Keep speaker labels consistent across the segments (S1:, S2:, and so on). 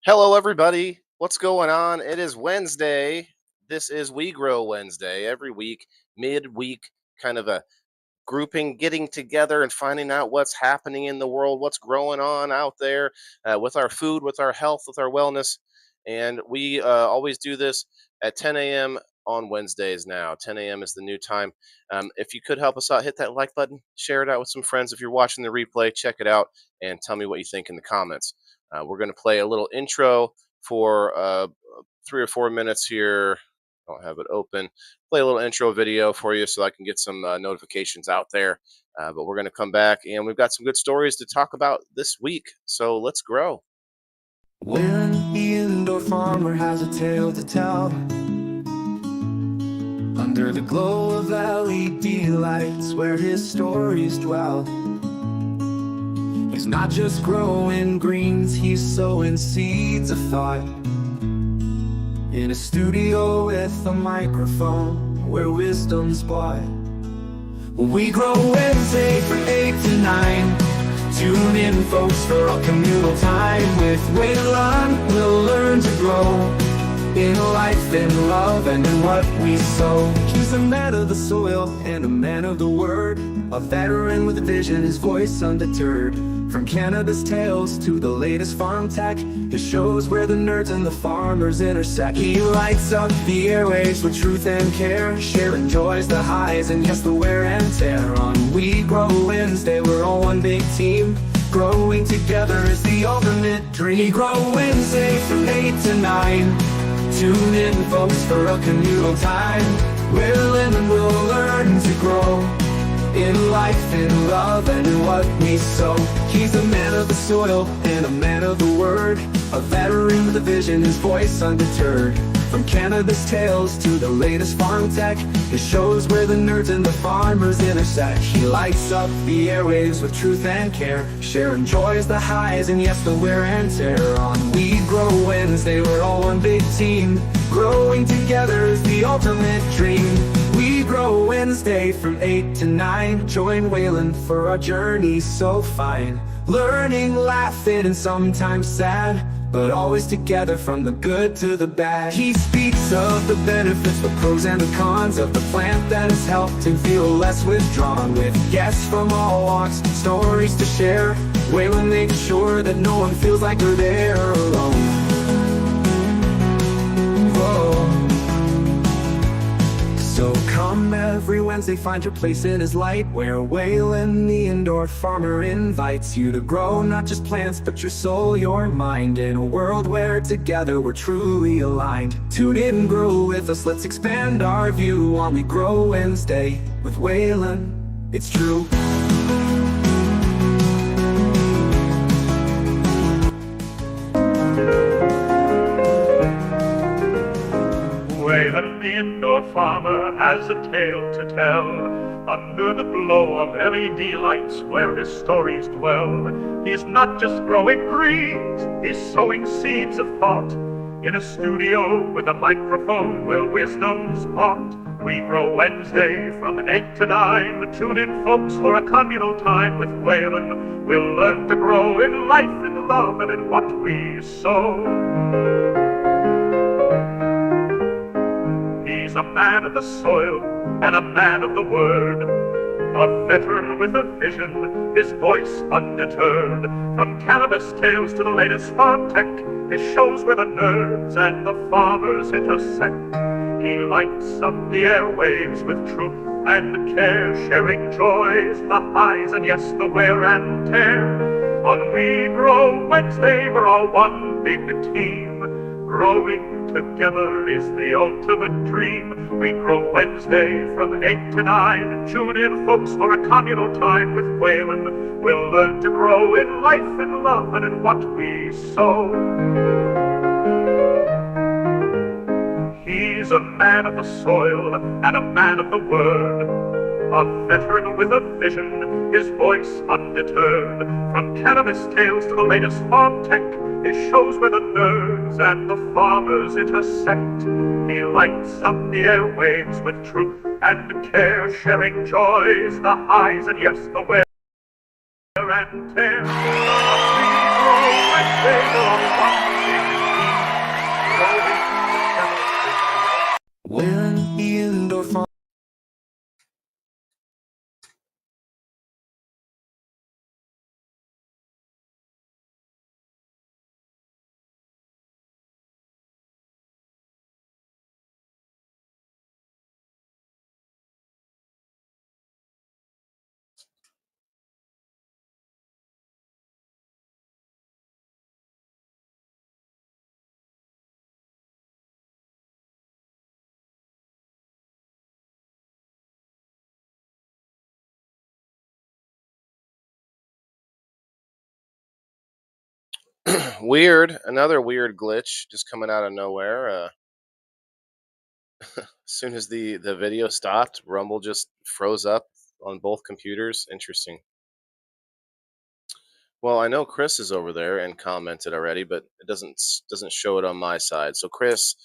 S1: Hello, everybody. What's going on? It is Wednesday. This is We Grow Wednesday. Every week, midweek, kind of a grouping, getting together and finding out what's happening in the world, what's growing on out there with our food, with our health, with our wellness. And we always do this at 10 a.m. on Wednesdays now. 10 a.m. is the new time. If you could help us out, hit that like button, share it out with some friends. If you're watching the replay, check it out and tell me what you think in the comments. We're going to play a little intro for 3 or 4 minutes here. I don't have it open. Play a little intro video for you so I can get some notifications out there. But we're going to come back and we've got some good stories to talk about this week. So let's grow.
S2: When the indoor farmer has a tale to tell, under the glow of LED lights where his stories dwell. He's not just growing greens, he's sowing seeds of thought. In a studio with a microphone where wisdom's bought. We grow Wednesday from 8 to 9. Tune in, folks, for a communal time. With Waylon, we'll learn to grow in life, in love, and in what we sow. He's a man of the soil and a man of the word, a veteran with a vision, his voice undeterred. From cannabis tales to the latest farm tech, his shows where the nerds and the farmers intersect. He lights up the airwaves with truth and care, sharing joys, the highs, and yes, the wear and tear. On We Grow Wednesday, we're all one big team. Growing together is the ultimate dream. We Grow Wednesday from 8 to 9. Tune in, folks, for a communal time. We'll live and we'll learn to grow in life, in love, and in what we sow. He's a man of the soil and a man of the word, a veteran with a vision, his voice undeterred. From cannabis tales to the latest farm tech, his shows where the nerds and the farmers intersect. He lights up the airwaves with truth and care, sharing joys, the highs, and yes, the wear and tear. On We Grow Wednesday, we're all one big team. Growing together is the ultimate dream. We Grow Wednesday from 8 to 9. Join Waylon for our journey so fine. Learning, laughing, and sometimes sad, but always together from the good to the bad. He speaks of the benefits, the pros and the cons of the plant that has helped him feel less withdrawn. With guests from all walks, stories to share, Waylon makes sure that no one feels like they're there alone. So come every Wednesday, find your place in his light, where Waylon, the indoor farmer, invites you to grow not just plants, but your soul, your mind, in a world where together we're truly aligned. Tune in, grow with us, let's expand our view on We Grow Wednesday with Waylon. It's true.
S3: Waylon, the indoor farmer, has a tale to tell. Under the glow of LED lights where his stories dwell. He's not just growing greens, he's sowing seeds of thought. In a studio with a microphone where wisdom's taught. We Grow Wednesday from 8 to 9. Tune in, folks, for a communal time with Waylon. We'll learn to grow in life, in love, and in what we sow. He's a man of the soil and a man of the word, a veteran with a vision, his voice undeterred. From cannabis tales to the latest farm tech, his shows where the nerds and the farmers intersect. He lights up the airwaves with truth and care, sharing joys, the highs, and yes, the wear and tear. On We Grow Wednesday, we're all one big team. Growing together is the ultimate dream. We Grow Wednesday from 8 to 9. Tune in, folks, for a communal time with Waylon. We'll learn to grow in life, in love, and in what we sow. He's a man of the soil and a man of the word, a veteran with a vision, his voice undeterred. From cannabis tales to the latest farm tech, his shows where the nerds and the farmers intersect. He lights up the airwaves with truth and care, sharing joys, the highs, and yes, the wear and tear. We grow and they go on.
S1: Weird. Another weird glitch just coming out of nowhere. As soon as the video stopped, Rumble just froze up on both computers. Interesting. Well, I know Chris is over there and commented already, but it doesn't show it on my side. So Chris,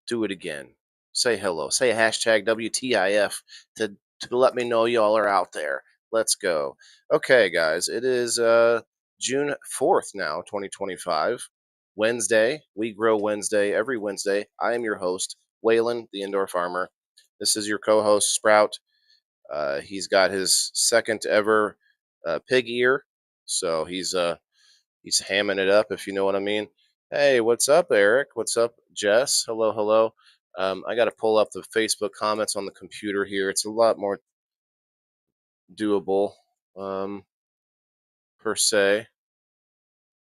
S1: do it again. Say hello. Say hashtag WTIF to let me know y'all are out there. Let's go. Okay, guys. It is June 4th now, 2025. Wednesday. We grow Wednesday every Wednesday. I am your host, Waylon, the indoor farmer. This is your co-host, Sprout. He's got his second ever pig ear, so he's hamming it up, if you know what I mean. Hey, what's up, Eric? What's up, Jess? Hello, hello. I got to pull up the Facebook comments on the computer here. It's a lot more doable, um, per se.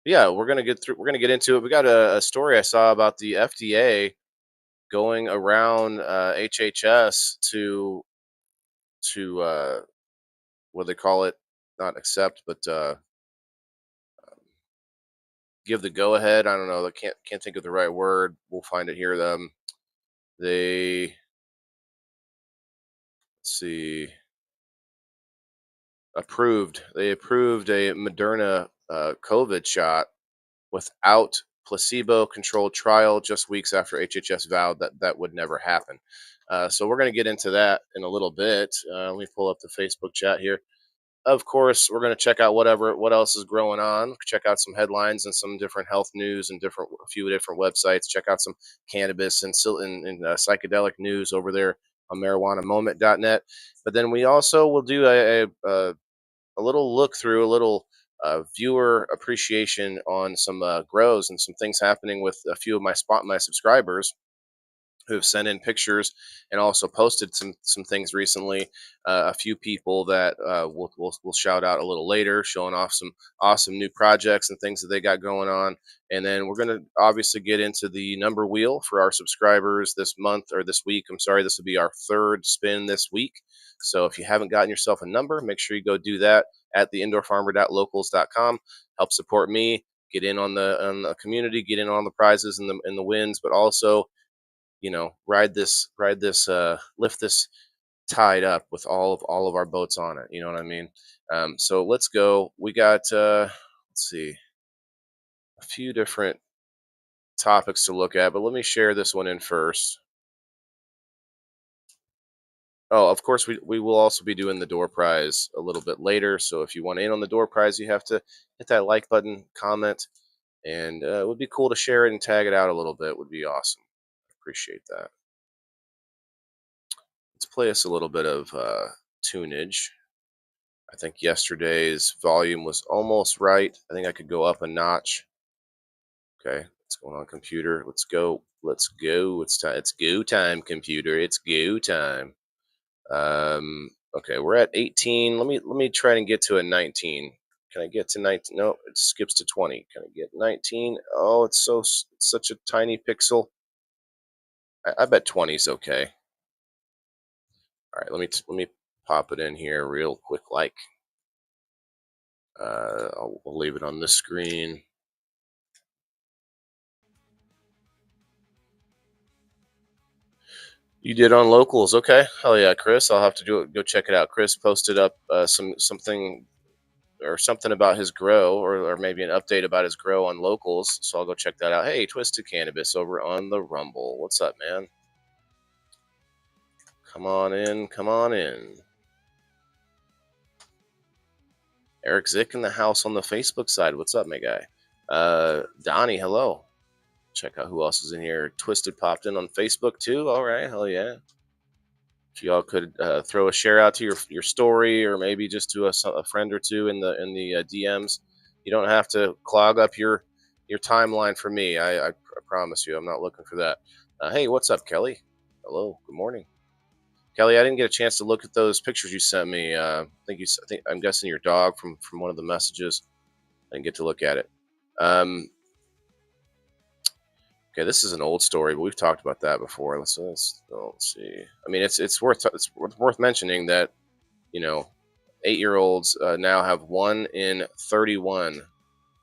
S1: Yeah, we're gonna get through. We're gonna get into it. We got a story I saw about the FDA going around HHS to what do they call it? Not accept, but give the go ahead. I don't know. I can't think of the right word. We'll find it here. They let's see approved. They approved a Moderna COVID shot without placebo-controlled trial just weeks after HHS vowed that that would never happen. So we're going to get into that in a little bit. Let me pull up the Facebook chat here. Of course, we're going to check out what else is growing on. Check out some headlines and some different health news and a few different websites. Check out some cannabis and psychedelic news over there on marijuanamoment.net. But then we also will do a little look through, a little viewer appreciation on some grows and some things happening with a few of my subscribers who have sent in pictures and also posted some things recently. A few people that we'll shout out a little later, showing off some awesome new projects and things that they got going on. And then we're going to obviously get into the number wheel for our subscribers this month or this week. I'm sorry, this will be our third spin this week. So if you haven't gotten yourself a number, make sure you go do that at theindoorfarmer.locals.com. Help support me. Get in on the community, get in on the prizes and the wins, but also lift this tide up with all of our boats on it, you know what I mean. So let's go. We got let's see, a few different topics to look at, but let me share this one in first. Oh, of course, we will also be doing the door prize a little bit later, so if you want in on the door prize, you have to hit that like button, comment, and it would be cool to share it and tag it out a little bit. Would be awesome. Appreciate that. Let's play us a little bit of tunage. I think yesterday's volume was almost right. I think I could go up a notch. Okay, what's going on, computer? Let's go. Let's go. It's time. It's go time, computer. It's go time. Okay, we're at 18. Let me try and get to a 19. Can I get to 19? No, it skips to 20. Can I get 19? Oh, it's such a tiny pixel. I bet 20 is okay. All right, let me pop it in here real quick. Like, we'll leave it on this screen. You did on locals, okay? Hell yeah, Chris. I'll have to go check it out. Chris posted up something about his grow, or maybe an update about his grow on locals. So I'll go check that out. Hey, Twisted Cannabis over on the Rumble. What's up, man? Come on in, come on in. Eric Zick in the house on the Facebook side. What's up, my guy? Donnie, hello. Check out who else is in here. Twisted popped in on Facebook too. All right, hell yeah. If y'all could throw a share out to your story, or maybe just to a friend or two in the DMs. You don't have to clog up your timeline for me. I promise you, I'm not looking for that. Hey, what's up, Kelly? Hello, good morning, Kelly. I didn't get a chance to look at those pictures you sent me. I think I'm guessing your dog from one of the messages. I didn't get to look at it. Okay, this is an old story, but we've talked about that before. Let's see. I mean, it's worth mentioning that 8-year-olds now have 1 in 31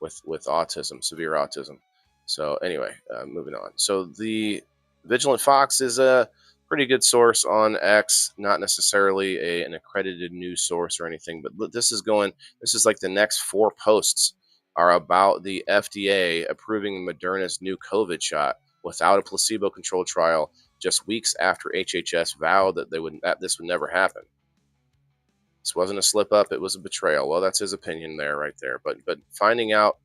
S1: with autism, severe autism. So anyway, moving on. So the Vigilant Fox is a pretty good source on X, not necessarily an accredited news source or anything, but this is going. This is like the next 4 posts are about the FDA approving Moderna's new COVID shot without a placebo-controlled trial, just weeks after HHS vowed that this would never happen. This wasn't a slip up; it was a betrayal. Well, that's his opinion there, right there. But finding out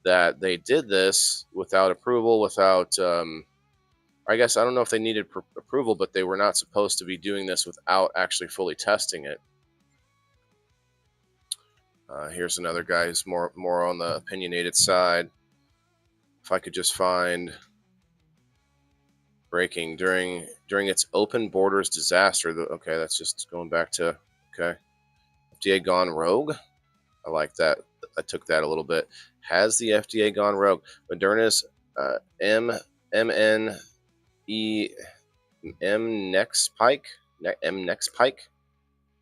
S1: that they did this without approval, without I guess I don't know if they needed approval, but they were not supposed to be doing this without actually fully testing it. Here's another guy who's more on the opinionated side. If I could just find breaking during its open borders disaster. Okay, that's just going back to okay. FDA Gone Rogue. I like that. I took that a little bit. Has the FDA gone rogue? Moderna's MNE Nexpike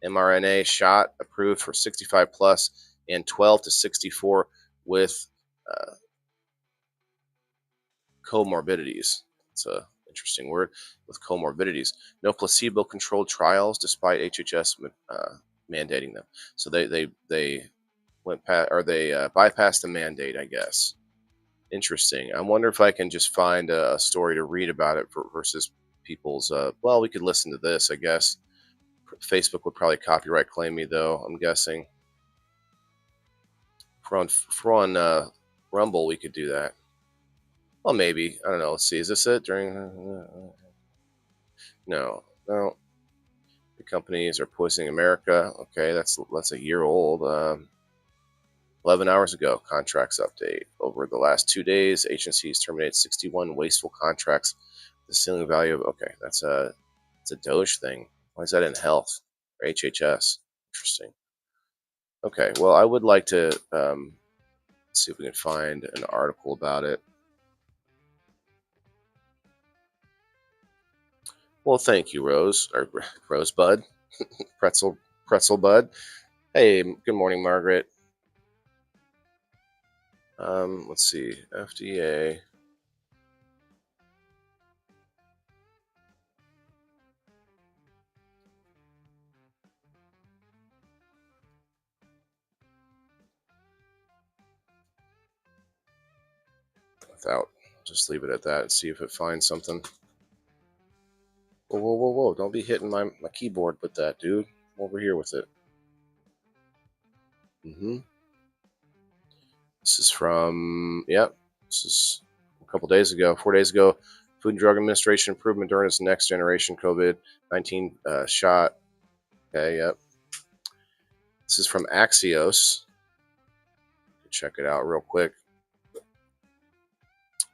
S1: mRNA shot approved for 65 plus and 12 to 64 with comorbidities. It's a interesting word, with comorbidities. No placebo-controlled trials despite HHS mandating them. So they went past, or they bypassed the mandate, I guess. Interesting. I wonder if I can just find a story to read about it versus people's. Well, we could listen to this, I guess. Facebook would probably copyright claim me, though. I'm guessing. For on Rumble, we could do that. Well, maybe. I don't know. Let's see. Is this it? No. The companies are poisoning America. Okay, that's a year old. 11 hours ago, contracts update. Over the last 2 days, agencies terminated 61 wasteful contracts. The ceiling value of it's a Doge thing. Why is that in health or HHS? Interesting. Okay, well, I would like to see if we can find an article about it. Well, thank you, Rosebud, Pretzel Bud. Hey, good morning, Margaret. Let's see, FDA. Without, just leave it at that and see if it finds something. Whoa. Don't be hitting my keyboard with that, dude. I'm over here with it. This is from, this is a couple days ago, 4 days ago. Food and Drug Administration approved Moderna's next generation COVID-19 shot. Okay, yep. This is from Axios. Check it out real quick.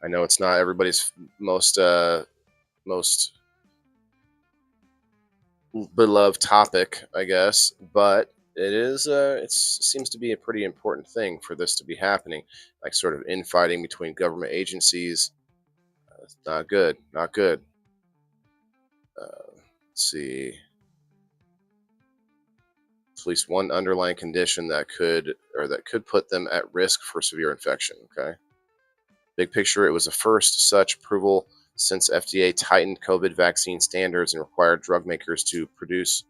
S1: I know it's not everybody's most beloved topic, I guess, but it is. It seems to be a pretty important thing for this to be happening, like sort of infighting between government agencies. It's not good. Not good. Let's see. At least one underlying condition that could put them at risk for severe infection. Okay. Big picture, it was the first such approval since FDA tightened COVID vaccine standards and required drug makers to produce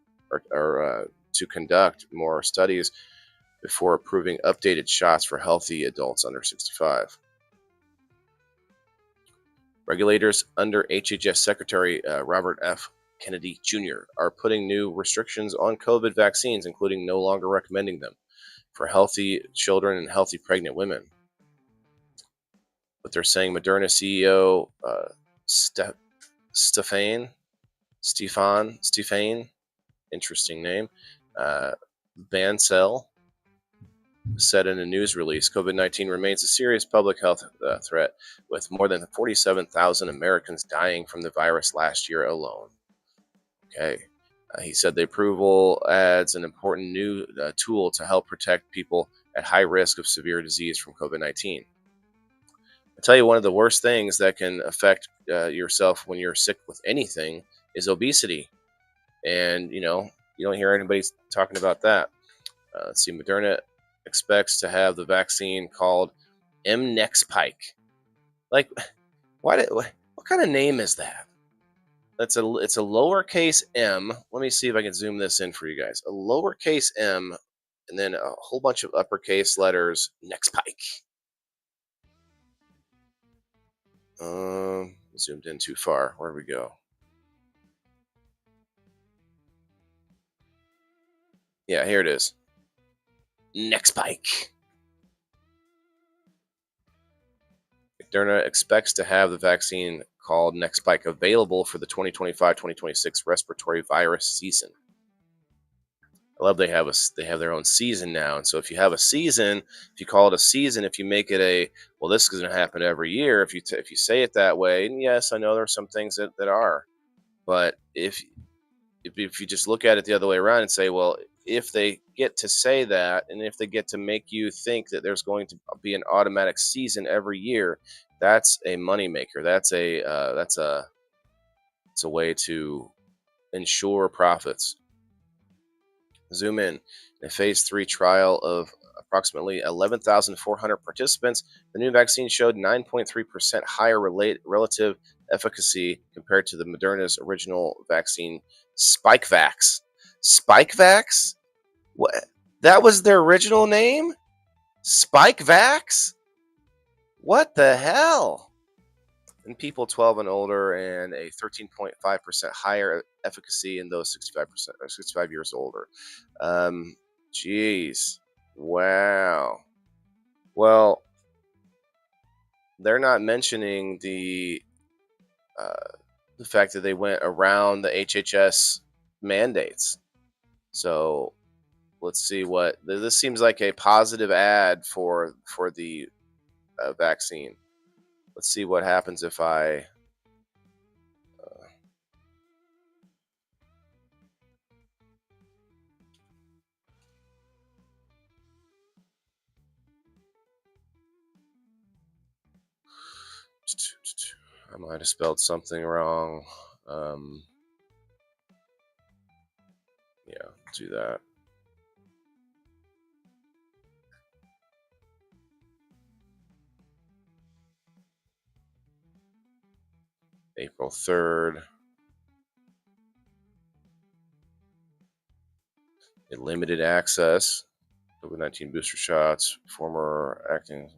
S1: or to conduct more studies before approving updated shots for healthy adults under 65. Regulators under HHS Secretary Robert F. Kennedy Jr. are putting new restrictions on COVID vaccines, including no longer recommending them for healthy children and healthy pregnant women. But they're saying Moderna CEO Stefan, interesting name, Bancel, said in a news release, COVID-19 remains a serious public health threat, with more than 47,000 Americans dying from the virus last year alone. Okay. He said the approval adds an important new tool to help protect people at high risk of severe disease from COVID-19. I tell you, one of the worst things that can affect yourself when you're sick with anything is obesity. And, you don't hear anybody talking about that. Let's see, Moderna expects to have the vaccine called M. Nexpike. Like, what kind of name is that? It's a lowercase m. Let me see if I can zoom this in for you guys. A lowercase m, and then a whole bunch of uppercase letters. Nexpike. Zoomed in too far. Where we go? Yeah, here it is. Nexpike. Moderna expects to have the vaccine called Nexpike available for the 2025-2026 respiratory virus season. I love they have their own season now, and so if you have a season, if you call it a season, if you make it a well, this is going to happen every year. If you say it that way, and yes, I know there are some things that are, but if you just look at it the other way around and say, well, if they get to say that, and if they get to make you think that there's going to be an automatic season every year, that's a moneymaker. It's a way to ensure profits. Zoom in. In a phase 3 trial of approximately 11,400 participants, the new vaccine showed 9.3% higher relative efficacy compared to the Moderna's original vaccine, Spikevax. Spikevax? What? That was their original name? Spikevax? What the hell? In people 12 and older, and a 13.5% higher efficacy in those 65 years older. Jeez. Wow. Well, they're not mentioning the fact that they went around the HHS mandates. So let's see what this seems like a positive ad for the vaccine. Let's see what happens if I I might have spelled something wrong. Yeah, do that. April 3rd. A limited access. COVID-19 booster shots. Former acting.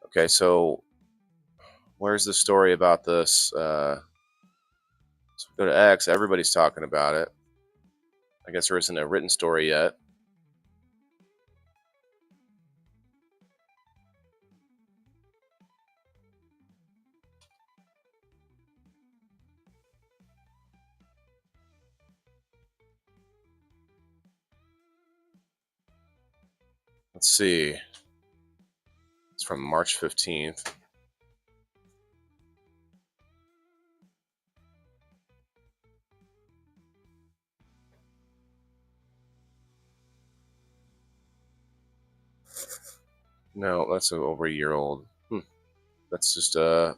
S1: Okay, so where's the story about this? So go to X. Everybody's talking about it. I guess there isn't a written story yet. Let's see. It's from March 15th. No, that's over a year old. That's just a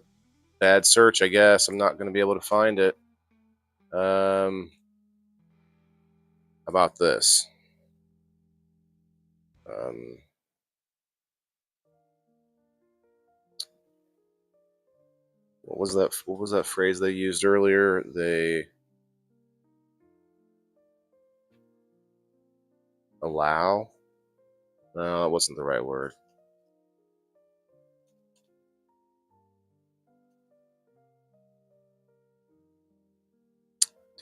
S1: bad search, I guess. I'm not going to be able to find it. About this. What was that? What was that phrase they used earlier? They allow? No, that wasn't the right word.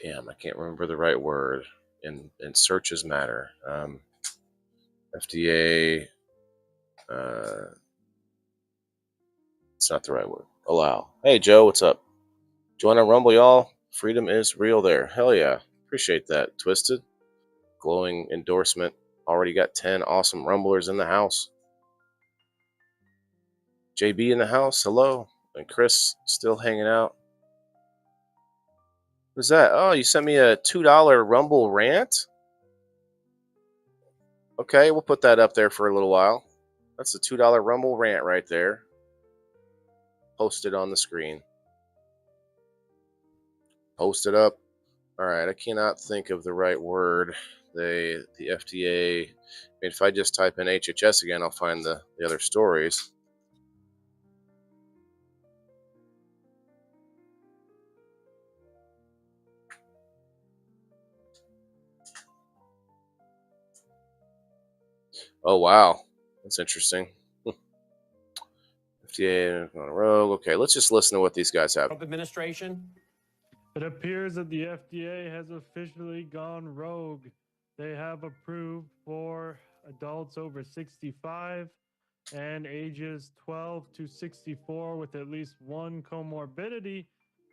S1: Damn, I can't remember the right word. And searches matter. FDA. It's not the right word. Allow. Hey, Joe, what's up? Join our Rumble, y'all. Freedom is real there. Hell yeah. Appreciate that, Twisted. Glowing endorsement. Already got 10 awesome Rumblers in the house. JB in the house. Hello. And Chris still hanging out. Who's that? Oh, you sent me a $2 Rumble rant? Okay, we'll put that up there for a little while. That's a $2 Rumble rant right there. Posted on the screen. Post it up. All right, I cannot think of the right word. The FDA. I mean, if I just type in HHS again, I'll find the other stories. Oh wow, that's interesting. FDA Gone Rogue. Okay, let's just listen to what these guys have.
S4: Trump administration.
S5: It appears that the FDA has officially gone rogue. They have approved for adults over 65 and ages 12 to 64 with at least one comorbidity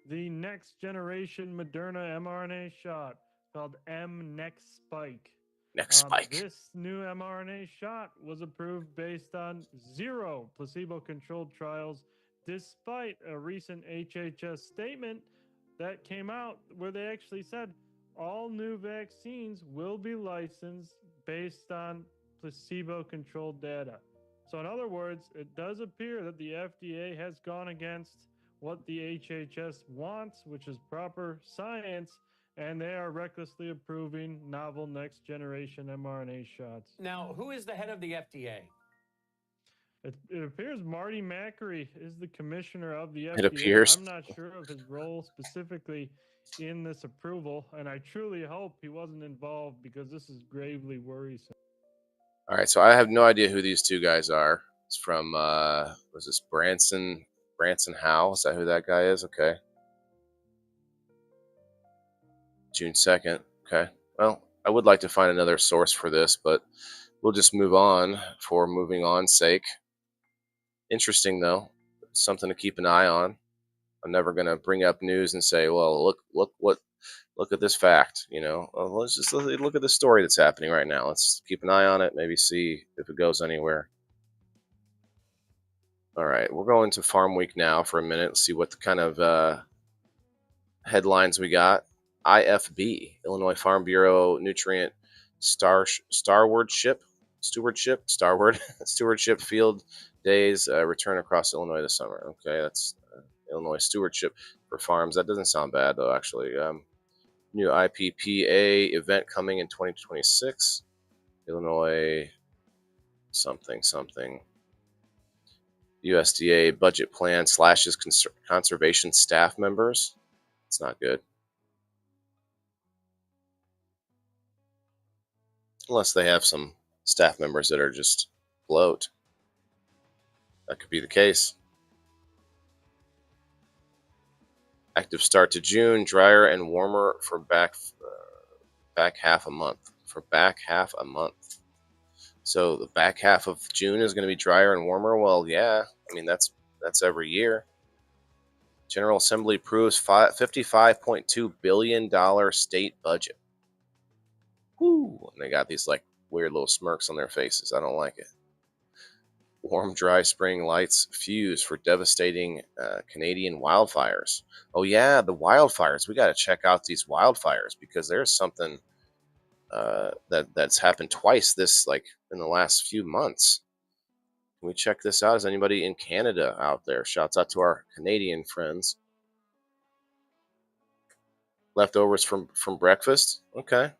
S5: the next generation Moderna mRNA shot called mNext Spike.
S1: Next spike.
S5: This new mRNA shot was approved based on 0 placebo controlled trials, despite a recent HHS statement that came out where they actually said all new vaccines will be licensed based on placebo controlled data. So, in other words, it does appear that the FDA has gone against what the HHS wants, which is proper science, and they are recklessly approving novel next generation mRNA shots.
S4: Now, who is the head of the FDA?
S5: It appears Marty Macri is the commissioner of the
S1: It
S5: FDA.
S1: appears.
S5: I'm not sure of his role specifically in this approval, and I truly hope he wasn't involved because this is gravely worrisome.
S1: All right, so I have no idea who these two guys are. It's from was this Branson Howe? Is that who that guy is? Okay. June 2nd. Okay. Well, I would like to find another source for this, but we'll just move on for moving on's sake. Interesting though. Something to keep an eye on. I'm never going to bring up news and say, "Well, look at this fact." Well, let's just look at the story that's happening right now. Let's keep an eye on it. Maybe see if it goes anywhere. All right, we're going to Farm Week now for a minute. Let's see what the kind of headlines we got. IFB, Illinois Farm Bureau Nutrient Stewardship Field Days return across Illinois this summer. Okay, that's Illinois Stewardship for Farms. That doesn't sound bad though, actually. New IPPA event coming in 2026. Illinois something. USDA budget plan slashes conservation staff members. It's not good. Unless they have some staff members that are just bloat. That could be the case. Active start to June, drier and warmer for back half a month. So the back half of June is going to be drier and warmer. Well, yeah. I mean, that's every year. General Assembly approves $55.2 billion state budget. Woo! And they got these like weird little smirks on their faces. I don't like it. Warm, dry spring lights fuse for devastating Canadian wildfires. Oh yeah, the wildfires. We got to check out these wildfires because there's something that's happened twice this in the last few months. Can we check this out? Is anybody in Canada out there? Shouts out to our Canadian friends. Leftovers from breakfast. Okay.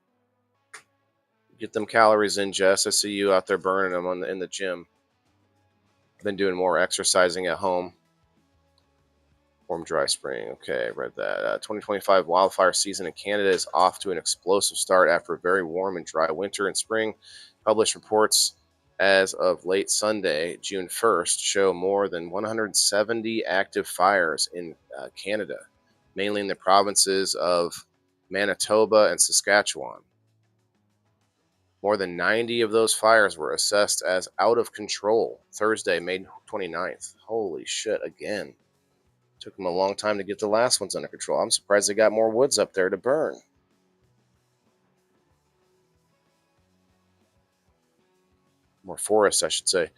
S1: Get them calories in, Jess. I see you out there burning them in the gym. Been doing more exercising at home. Warm, dry spring. Okay, I read that. 2025 wildfire season in Canada is off to an explosive start after a very warm and dry winter and spring. Published reports as of late Sunday, June 1st, show more than 170 active fires in Canada, mainly in the provinces of Manitoba and Saskatchewan. More than 90 of those fires were assessed as out of control Thursday, May 29th. Holy shit, again. Took them a long time to get the last ones under control. I'm surprised they got more woods up there to burn. More forests, I should say.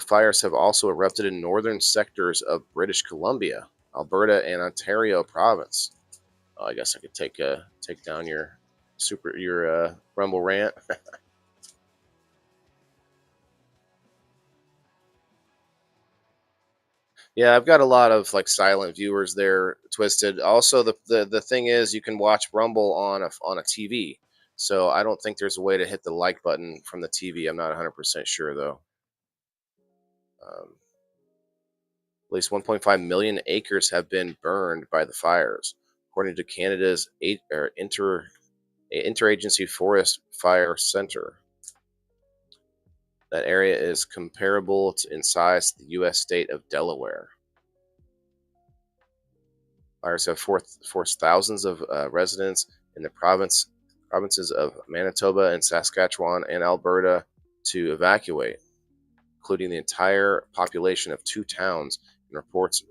S1: Fires have also erupted in northern sectors of British Columbia, Alberta, and Ontario province. Oh, I guess I could take down your Rumble rant. Yeah, I've got a lot of silent viewers there, Twisted. Also, the thing is, you can watch Rumble on a TV. So I don't think there's a way to hit the like button from the TV. I'm not 100% sure though. At least 1.5 million acres have been burned by the fires, according to Canada's Interagency Forest Fire Center. That area is comparable in size to the U.S. state of Delaware. Fires have forced thousands of residents in the provinces of Manitoba and Saskatchewan and Alberta to evacuate, including the entire population of 2 towns, and reports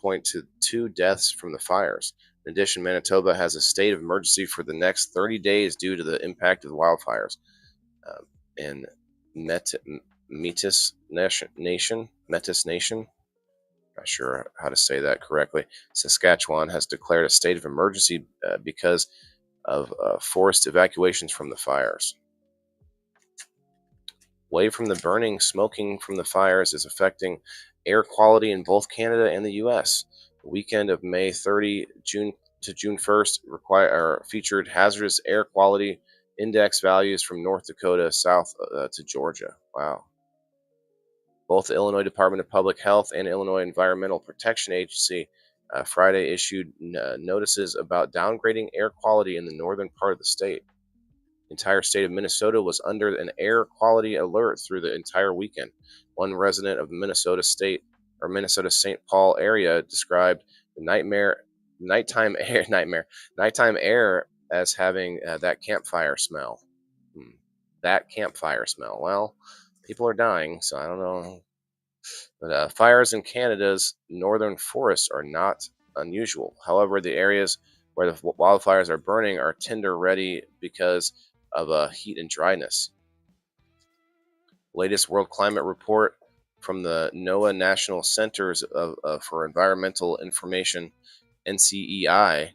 S1: point to 2 deaths from the fires. In addition, Manitoba has a state of emergency for the next 30 days due to the impact of the wildfires. In Metis Nation, not sure how to say that correctly, Saskatchewan has declared a state of emergency because of forced evacuations from the fires. Away from the burning, smoking from the fires is affecting air quality in both Canada and the U.S. The weekend of May 30 June to June 1st featured hazardous air quality index values from North Dakota south to Georgia. Wow. Both the Illinois Department of Public Health and Illinois Environmental Protection Agency Friday issued notices about downgrading air quality in the northern part of the state. The entire state of Minnesota was under an air quality alert through the entire weekend. One resident of the Minnesota St. Paul area described the nighttime air as having that campfire smell. That campfire smell. Well, people are dying, so I don't know. But fires in Canada's northern forests are not unusual. However, the areas where the wildfires are burning are tinder ready because of heat and dryness. Latest World Climate Report from the NOAA National Centers for Environmental Information, NCEI,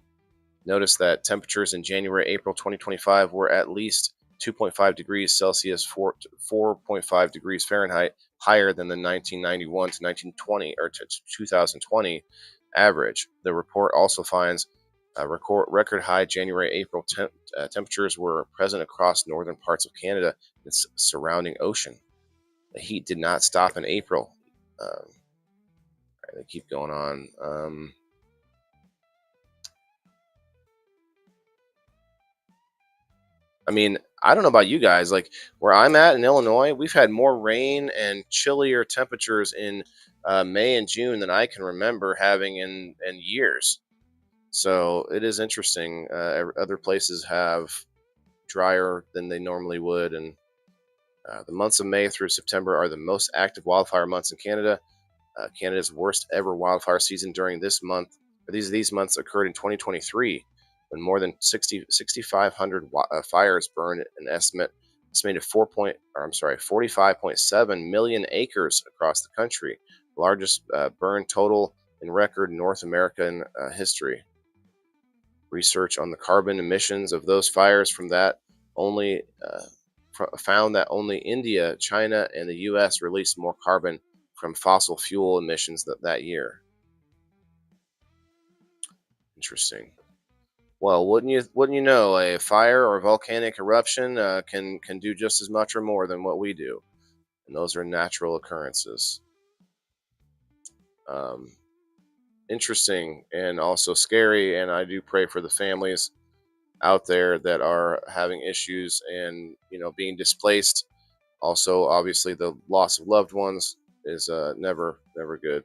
S1: noticed that temperatures in January-April 2025 were at least 2.5 degrees Celsius, 4.5 degrees Fahrenheit higher than the 1991 to 1920 or to 2020 average. The report also finds record high January-April temperatures were present across northern parts of Canada and its surrounding ocean. The heat did not stop in April. They keep going on. I mean, I don't know about you guys. Like where I'm at in Illinois, we've had more rain and chillier temperatures in May and June than I can remember having in years. So it is interesting. Other places have drier than they normally would, and the months of May through September are the most active wildfire months in Canada. Canada's worst ever wildfire season during this month, or these months occurred in 2023, when more than 6,500 fires burned an estimated 45.7 million acres across the country, the largest burn total in record North American history. Research on the carbon emissions of those fires found that only India, China, and the U.S. released more carbon from fossil fuel emissions that year. Interesting. Well, wouldn't you know, a fire or a volcanic eruption can do just as much or more than what we do, and those are natural occurrences. Interesting and also scary, and I do pray for the families out there that are having issues and being displaced. Also, obviously, the loss of loved ones is never good.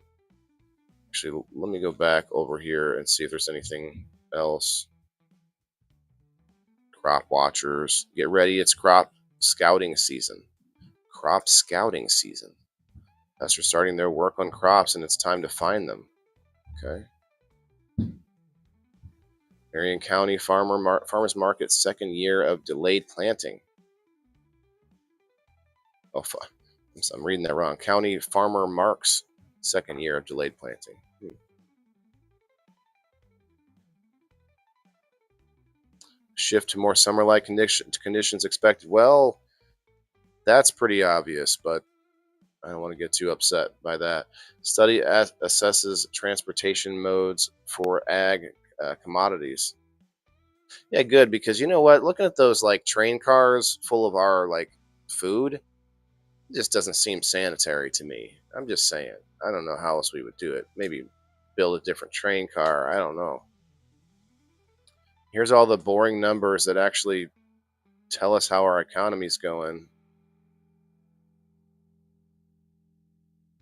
S1: Actually, let me go back over here and see if there's anything else. Crop watchers, get ready, it's crop scouting season. Crop scouting season. That's starting their work on crops, and it's time to find them. Okay. Marion County Farmers Market's second year of delayed planting. Oh, I'm reading that wrong. County Farmer Mark's second year of delayed planting. Shift to more summer-like conditions expected. Well, that's pretty obvious, but I don't want to get too upset by that. Study assesses transportation modes for ag commodities. Yeah, good, because you know what? Looking at those like train cars full of our like food, it just doesn't seem sanitary to me. I'm just saying. I don't know how else we would do it. Maybe build a different train car. I don't know. Here's all the boring numbers that actually tell us how our economy's going.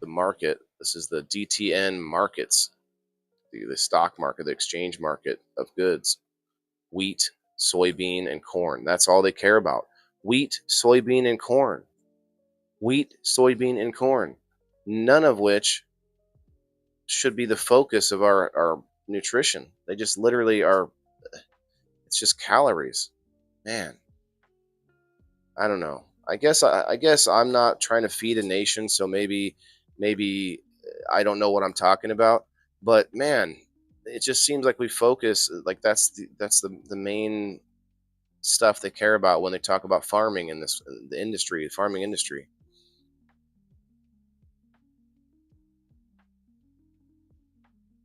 S1: the market. This is the DTN markets, the stock market, the exchange market of goods: wheat, soybean, and corn. That's all they care about: wheat, soybean, and corn. Wheat, soybean, and corn. None of which should be the focus of our nutrition. They just literally are. It's just calories, man. I don't know. I guess I'm not trying to feed a nation, so maybe I don't know what I'm talking about. But man, it just seems like we focus like that's the main stuff they care about when they talk about farming in the industry, farming industry.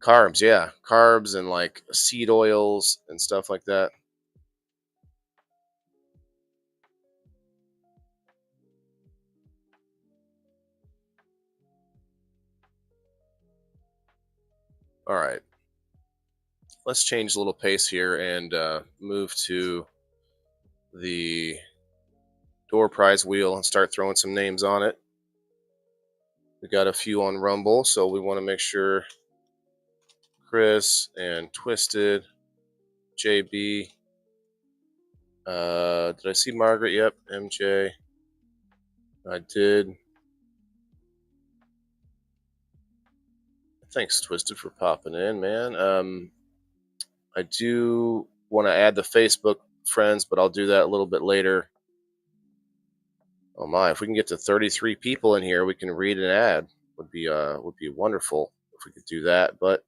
S1: Carbs, yeah, carbs and like seed oils and stuff like that. All right, let's change a little pace here and move to the door prize wheel and start throwing some names on it. We got a few on Rumble, so we want to make sure Chris and Twisted, JB. Did I see Margaret? Yep, MJ. I did. Thanks, Twisted, for popping in, man. I do want to add the Facebook friends, but I'll do that a little bit later. Oh my! If we can get to 33 people in here, we can read an ad. Would be wonderful if we could do that. But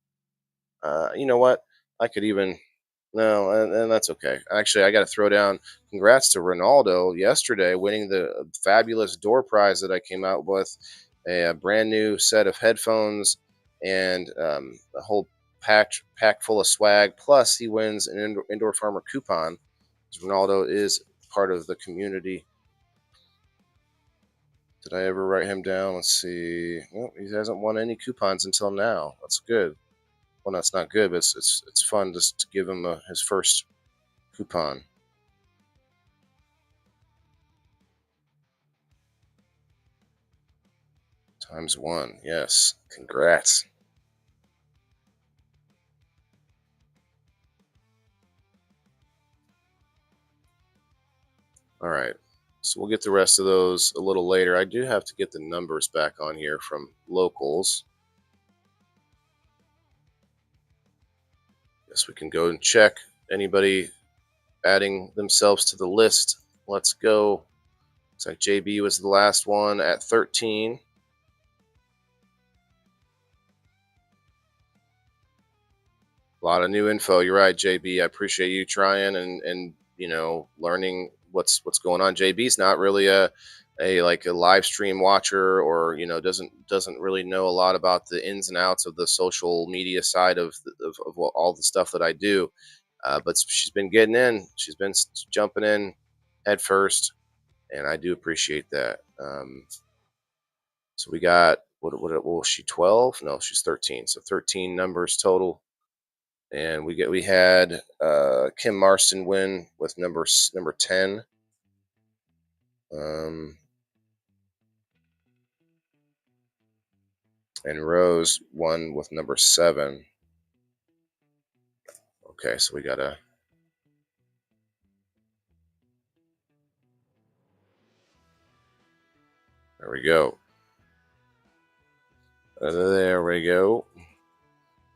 S1: you know what? I could even no, and that's okay. Actually, I got to throw down. Congrats to Ronaldo yesterday winning the fabulous door prize that I came out with, a brand new set of headphones and a whole pack full of swag. Plus, he wins an indoor farmer coupon. Ronaldo is part of the community. Did I ever write him down? Let's see. Well, he hasn't won any coupons until now. That's good. Well, that's not good, but it's fun just to give him his first coupon. ×1. Yes. Congrats. All right. So we'll get the rest of those a little later. I do have to get the numbers back on here from locals. Guess we can go and check anybody adding themselves to the list. Let's go. Looks like JB was the last one at 13. A lot of new info. You're right, JB. I appreciate you trying and learning what's going on. JB's not really a like a live stream watcher, or doesn't really know a lot about the ins and outs of the social media side of all the stuff that I do. But she's been getting in. She's been jumping in head first, and I do appreciate that. So we got what was she 12? No, she's 13. So 13 numbers total. And we had Kim Marston win with number 10. And Rose won with number 7. Okay, so we got a. There we go. There we go.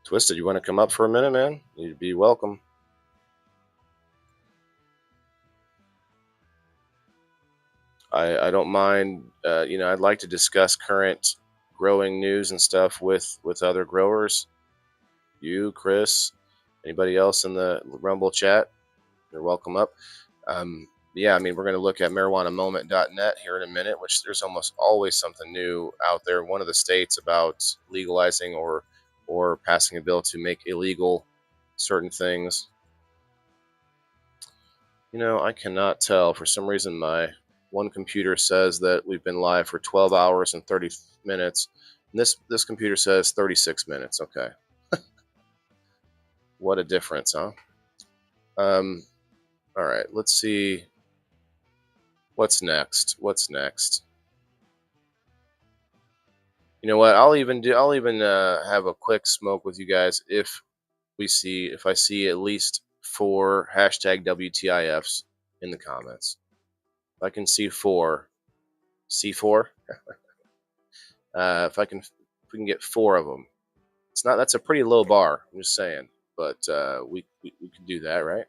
S1: Twisted, you want to come up for a minute, man? You'd be welcome. I don't mind. I'd like to discuss current growing news and stuff with other growers. You, Chris, anybody else in the Rumble chat, you're welcome up. Yeah, I mean, we're going to look at marijuanamoment.net here in a minute, which there's almost always something new out there in one of the states about legalizing or passing a bill to make illegal certain things. I cannot tell. For some reason, my one computer says that we've been live for 12 hours and 30 minutes. And this computer says 36 minutes. Okay. What a difference, huh? All right, let's see. What's next? You know what? I'll even have a quick smoke with you guys if I see at least 4 hashtag WTIFs in the comments. If I can see 4, C4. If we can get 4 of them, that's a pretty low bar. I'm just saying, but we can do that, right?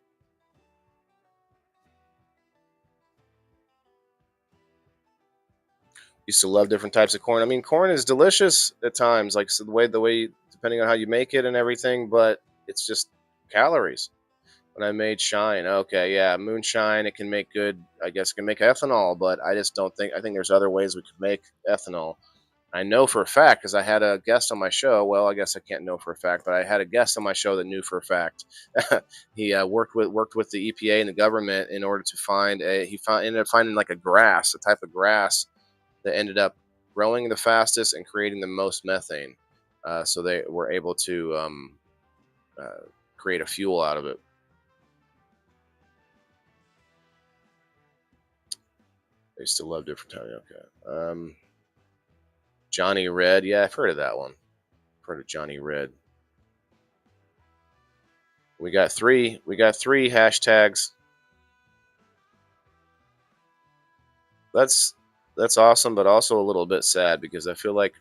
S1: Used to love different types of corn. I mean, corn is delicious at times, like so the way depending on how you make it and everything, but it's just calories. When I made Shine, okay, yeah, moonshine, it can make good. I guess it can make ethanol, but I just don't think. I think there's other ways we could make ethanol. I know for a fact because I had a guest on my show. Well, I guess I can't know for a fact, but I had a guest on my show that knew for a fact. He worked with the EPA and the government in order to find a. Ended up finding like a type of grass that ended up growing the fastest and creating the most methane. So they were able to create a fuel out of it. They still love different time. Okay. Johnny Red. Yeah, I've heard of that one. I've heard of Johnny Red. We got three. We got 3 hashtags. That's awesome, but also a little bit sad because I feel like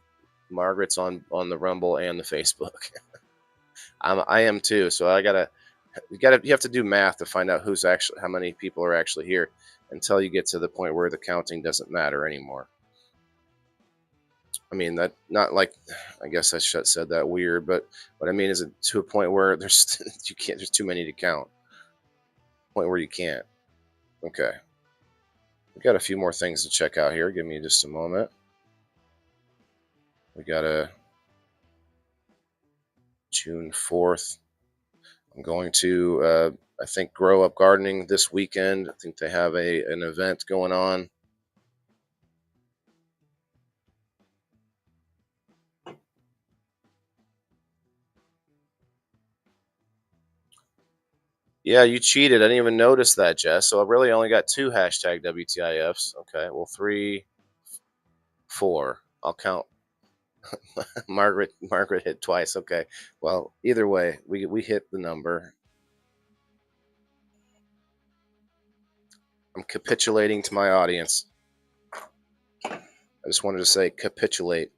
S1: Margaret's on the Rumble and the Facebook. I am too. So you have to do math to find out who's actually how many people are actually here until you get to the point where the counting doesn't matter anymore. I mean that not like I guess I should have said that weird, but what I mean is it to a point where there's too many to count. Point where you can't. Okay. We got a few more things to check out here. Give me just a moment. We got a June 4th. I'm going to I think Grow Up Gardening this weekend. I think they have an event going on. Yeah, you cheated. I didn't even notice that, Jess. So I really only got 2 hashtag WTIFs. Okay, well 3, 4. I'll count. Margaret hit twice. Okay. Well, either way, we hit the number. I'm capitulating to my audience. I just wanted to say capitulate.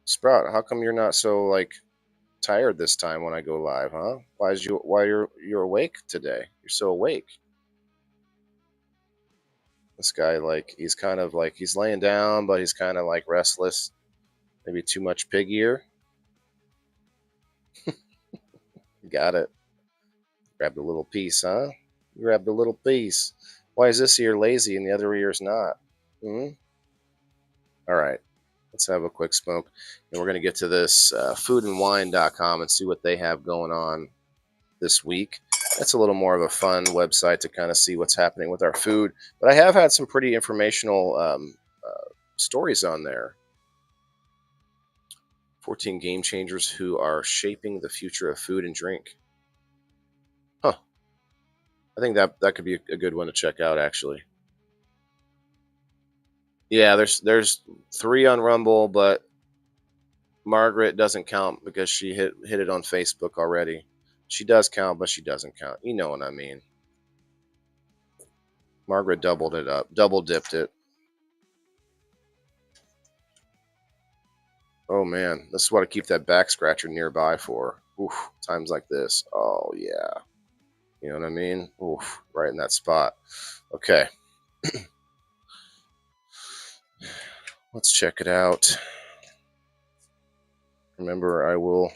S1: Sprout, how come you're not so like tired this time when I go live, huh? Why you're awake today? You're so awake. This guy like he's kind of like he's laying down, but he's kind of like restless. Maybe too much pig ear. Got it. Grabbed a little piece, huh? Grabbed a little piece. Why is this ear lazy and the other ear's not? Hmm? All right. Let's have a quick smoke. And we're going to get to this foodandwine.com and see what they have going on this week. That's a little more of a fun website to kind of see what's happening with our food. But I have had some pretty informational stories on there. 14 game changers who are shaping the future of food and drink. Huh. I think that could be a good one to check out, actually. Yeah, there's 3 on Rumble, but Margaret doesn't count because she hit it on Facebook already. She does count, but she doesn't count. You know what I mean. Margaret doubled it up, double dipped it. Oh man, this is what I keep that back scratcher nearby for. Oof, times like this. Oh yeah. You know what I mean? Oof, right in that spot. Okay. Let's check it out. Remember, I will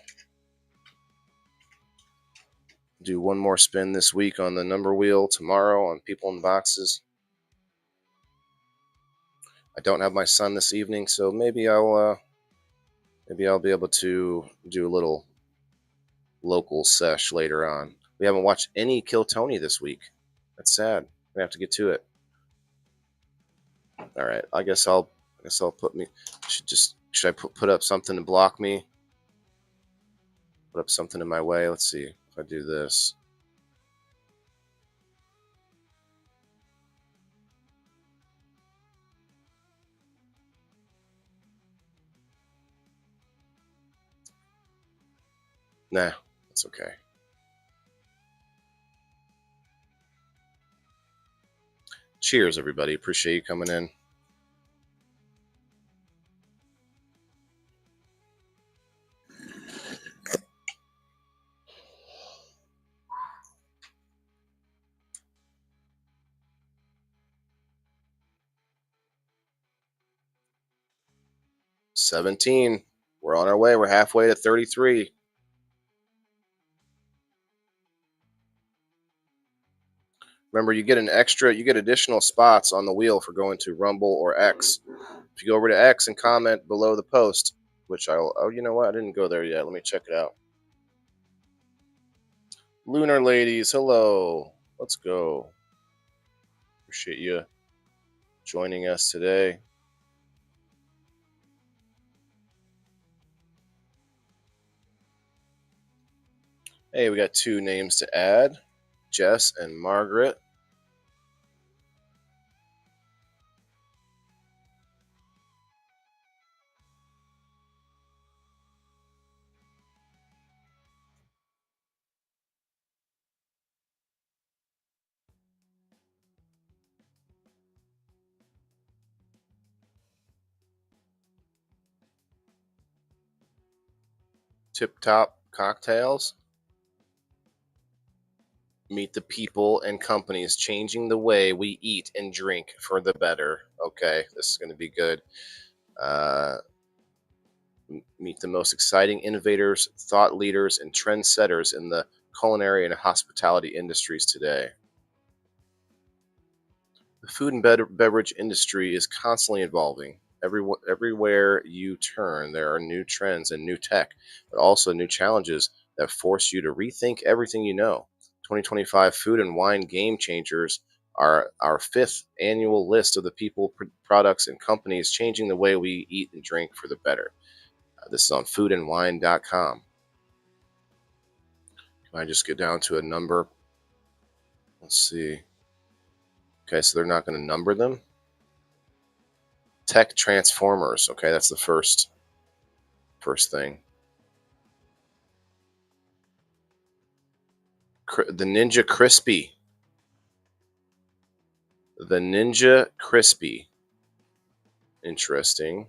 S1: do one more spin this week on the number wheel tomorrow on people in boxes. I don't have my son this evening, so maybe I'll be able to do a little local sesh later on. We haven't watched any Kill Tony this week. That's sad. We have to get to it. All right. I guess I'll put me. Should I put up something to block me? Put up something in my way. Let's see if I do this. Nah, that's okay. Cheers, everybody. Appreciate you coming in. $17. We're on our way. We're halfway to 33. Remember, you get additional spots on the wheel for going to Rumble or X. If you go over to X and comment below the post, which you know what? I didn't go there yet. Let me check it out. Lunar Ladies, hello. Let's go. Appreciate you joining us today. Hey, we got 2 names to add, Jess and Margaret. Tip Top Cocktails. Meet the people and companies changing the way we eat and drink for the better. Okay, this is going to be good. Meet the most exciting innovators, thought leaders, and trendsetters in the culinary and hospitality industries today. The food and beverage industry is constantly evolving. Everywhere you turn, there are new trends and new tech, but also new challenges that force you to rethink everything you know. 2025 Food and Wine Game Changers are our 5th annual list of the people, products, and companies changing the way we eat and drink for the better. This is on foodandwine.com. Can I just get down to a number? Let's see. Okay, so they're not going to number them. Tech Transformers. Okay, that's the first thing. The Ninja Crispy. The Ninja Crispy. Interesting.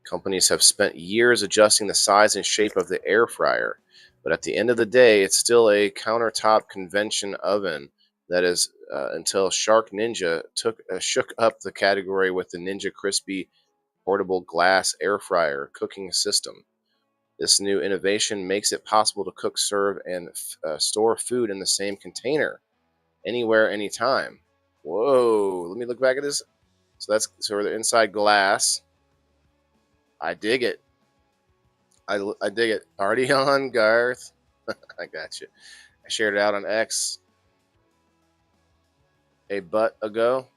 S1: Companies have spent years adjusting the size and shape of the air fryer, but at the end of the day, it's still a countertop convention oven that is until Shark Ninja shook up the category with the Ninja Crispy portable glass air fryer cooking system. This new innovation makes it possible to cook, serve, and store food in the same container, anywhere, anytime. Whoa! Let me look back at this. So the inside glass. I dig it. I dig it. Party on, Garth. I got you. I shared it out on X a bit ago.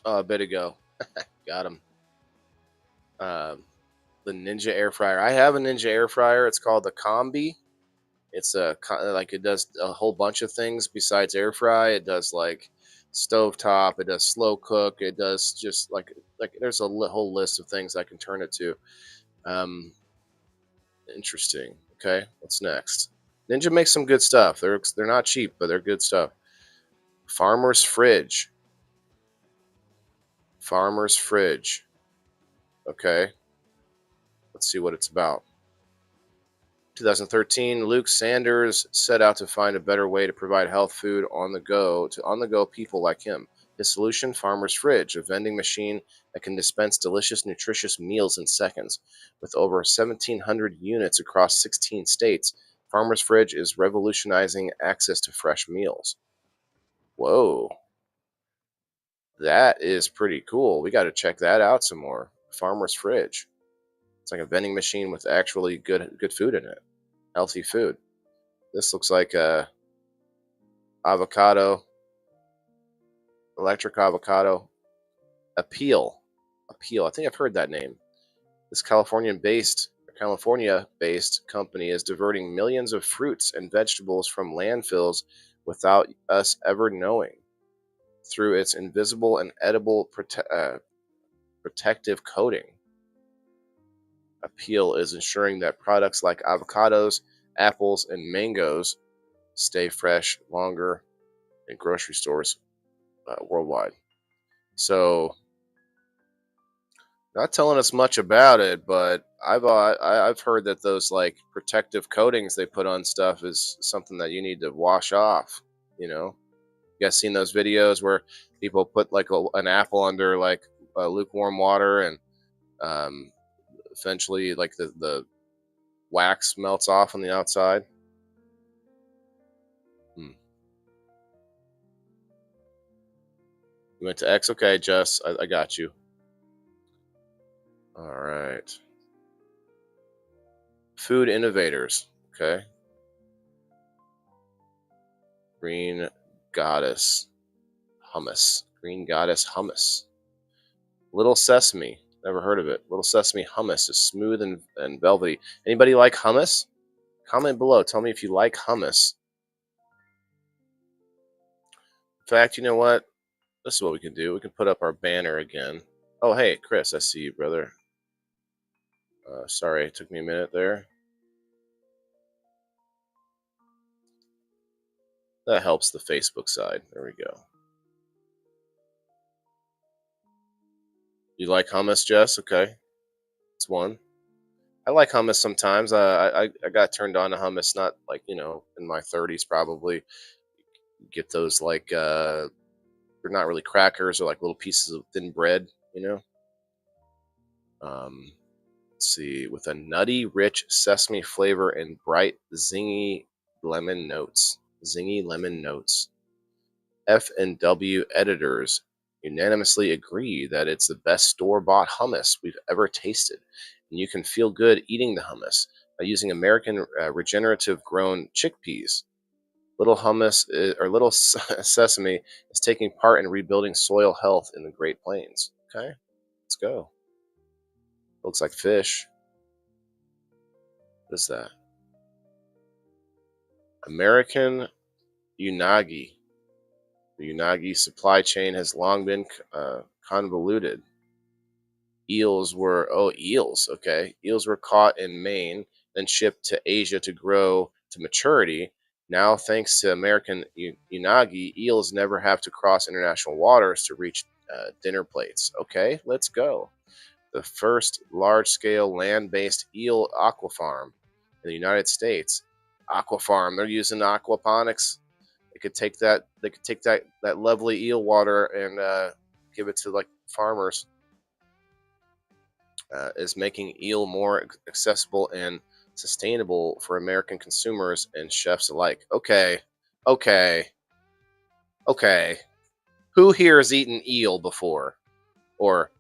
S1: Oh, a bit ago. Got him. The Ninja air fryer. I have a Ninja air fryer. It's called the Combi. It's it does a whole bunch of things besides air fry. It does like stovetop. It does slow cook. It does just like there's a whole list of things I can turn it to. Interesting. Okay, what's next? Ninja makes some good stuff. They're not cheap, but they're good stuff. Farmer's Fridge. Farmer's Fridge. Okay. Let's see what it's about. 2013, Luke Sanders set out to find a better way to provide health food on the go to on-the-go people like him. His solution, Farmer's Fridge, a vending machine that can dispense delicious, nutritious meals in seconds. With over 1,700 units across 16 states, Farmer's Fridge is revolutionizing access to fresh meals. Whoa. That is pretty cool. We got to check that out some more. Farmer's Fridge. It's like a vending machine with actually good food in it. Healthy food. This looks like a avocado, electric avocado. Appeal. I think I've heard that name. This California-based company is diverting millions of fruits and vegetables from landfills without us ever knowing through its invisible and edible protective coating. appeal is ensuring that products like avocados, apples, and mangoes stay fresh longer in grocery stores worldwide. So, not telling us much about it, but I've heard that those like protective coatings they put on stuff is something that you need to wash off. You know, you guys seen those videos where people put like an apple under like lukewarm water and um, eventually like the wax melts off on the outside. Hmm. You went to X, okay, Jess, I got you. All right. Food innovators, okay. Green Goddess hummus. Green Goddess hummus. Little Sesame. Never heard of it. Little Sesame hummus is smooth and velvety. Anybody like hummus? Comment below. Tell me if you like hummus. In fact, you know what? This is what we can do. We can put up our banner again. Oh, hey, Chris, I see you, brother. Sorry, it took me a minute there. That helps the Facebook side. There we go. You like hummus, Jess? Okay, it's one. I like hummus sometimes. I got turned on to hummus, not like in my 30s probably. Get those like they're not really crackers or like little pieces of thin bread, Let's see, with a nutty, rich sesame flavor and bright, zingy lemon notes. Zingy lemon notes. F&W editors unanimously agree that it's the best store-bought hummus we've ever tasted, and you can feel good eating the hummus by using American regenerative-grown chickpeas. Little Little Sesame is taking part in rebuilding soil health in the Great Plains. Okay, let's go. Looks like fish. What is that? American unagi. The unagi supply chain has long been convoluted. Eels, okay. Eels were caught in Maine, then shipped to Asia to grow to maturity. Now, thanks to American unagi, eels never have to cross international waters to reach dinner plates. Okay, let's go. The first large-scale land-based eel aquafarm in the United States. Aquafarm, they're using aquaponics. They could take that lovely eel water and give it to like farmers. Is making eel more accessible and sustainable for American consumers and chefs alike. Okay, okay, okay. Who here has eaten eel before? Or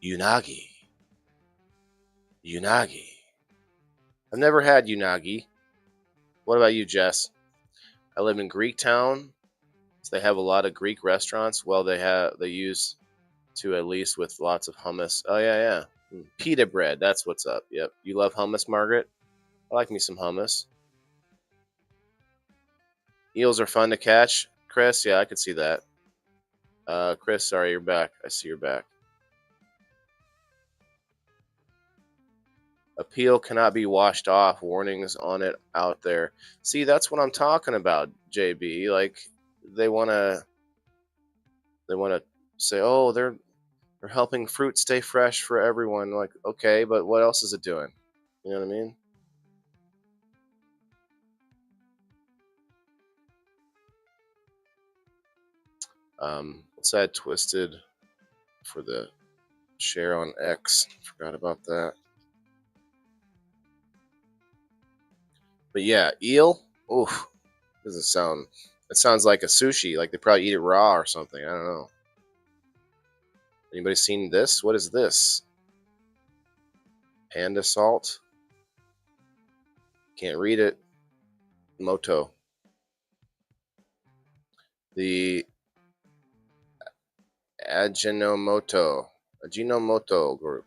S1: unagi? Unagi. I've never had unagi. What about you, Jess? I live in Greektown, so they have a lot of Greek restaurants. Well, they use to at least with lots of hummus. Oh yeah. Pita bread, that's what's up. Yep. You love hummus, Margaret? I like me some hummus. Eels are fun to catch. Chris, yeah, I could see that. Chris, sorry, you're back. I see you're back. Appeal cannot be washed off. Warnings on it out there. See, that's what I'm talking about, JB. Like they wanna say, oh, they're helping fruit stay fresh for everyone. Like, okay, but what else is it doing? You know what I mean? Let's add Twisted for the share on X. Forgot about that. But yeah, eel. Oof, doesn't sound. It sounds like a sushi. Like they probably eat it raw or something. I don't know. Anybody seen this? What is this? Panda salt. Can't read it. Moto. The Ajinomoto Group.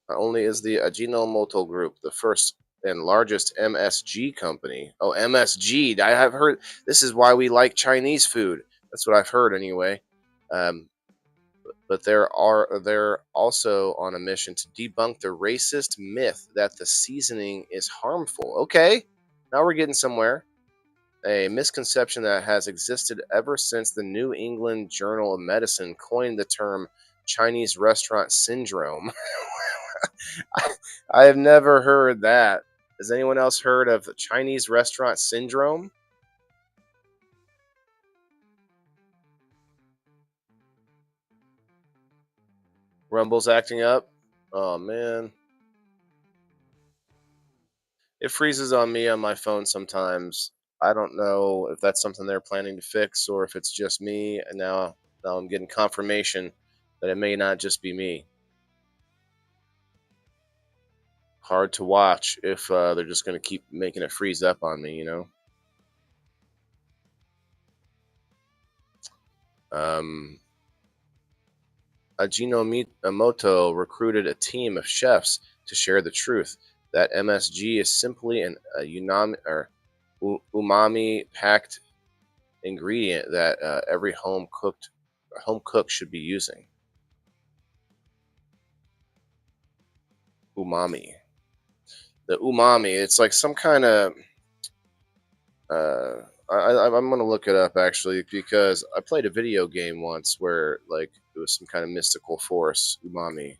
S1: Not only is the Ajinomoto Group the first and largest MSG company. Oh, MSG. I have heard this is why we like Chinese food. That's what I've heard anyway. But but they're also on a mission to debunk the racist myth that the seasoning is harmful. Okay, now we're getting somewhere. A misconception that has existed ever since the New England Journal of Medicine coined the term Chinese restaurant syndrome. I have never heard that. Has anyone else heard of Chinese restaurant syndrome? Rumble's acting up. Oh man. It freezes on me on my phone sometimes. I don't know if that's something they're planning to fix or if it's just me. And now I'm getting confirmation that it may not just be me. Hard to watch if they're just going to keep making it freeze up on me, you know? Ajinomoto recruited a team of chefs to share the truth that MSG is simply a umami packed ingredient that every home cook should be using. Umami. The umami, it's like some kind of I'm gonna look it up actually because I played a video game once where like it was some kind of mystical force. Umami.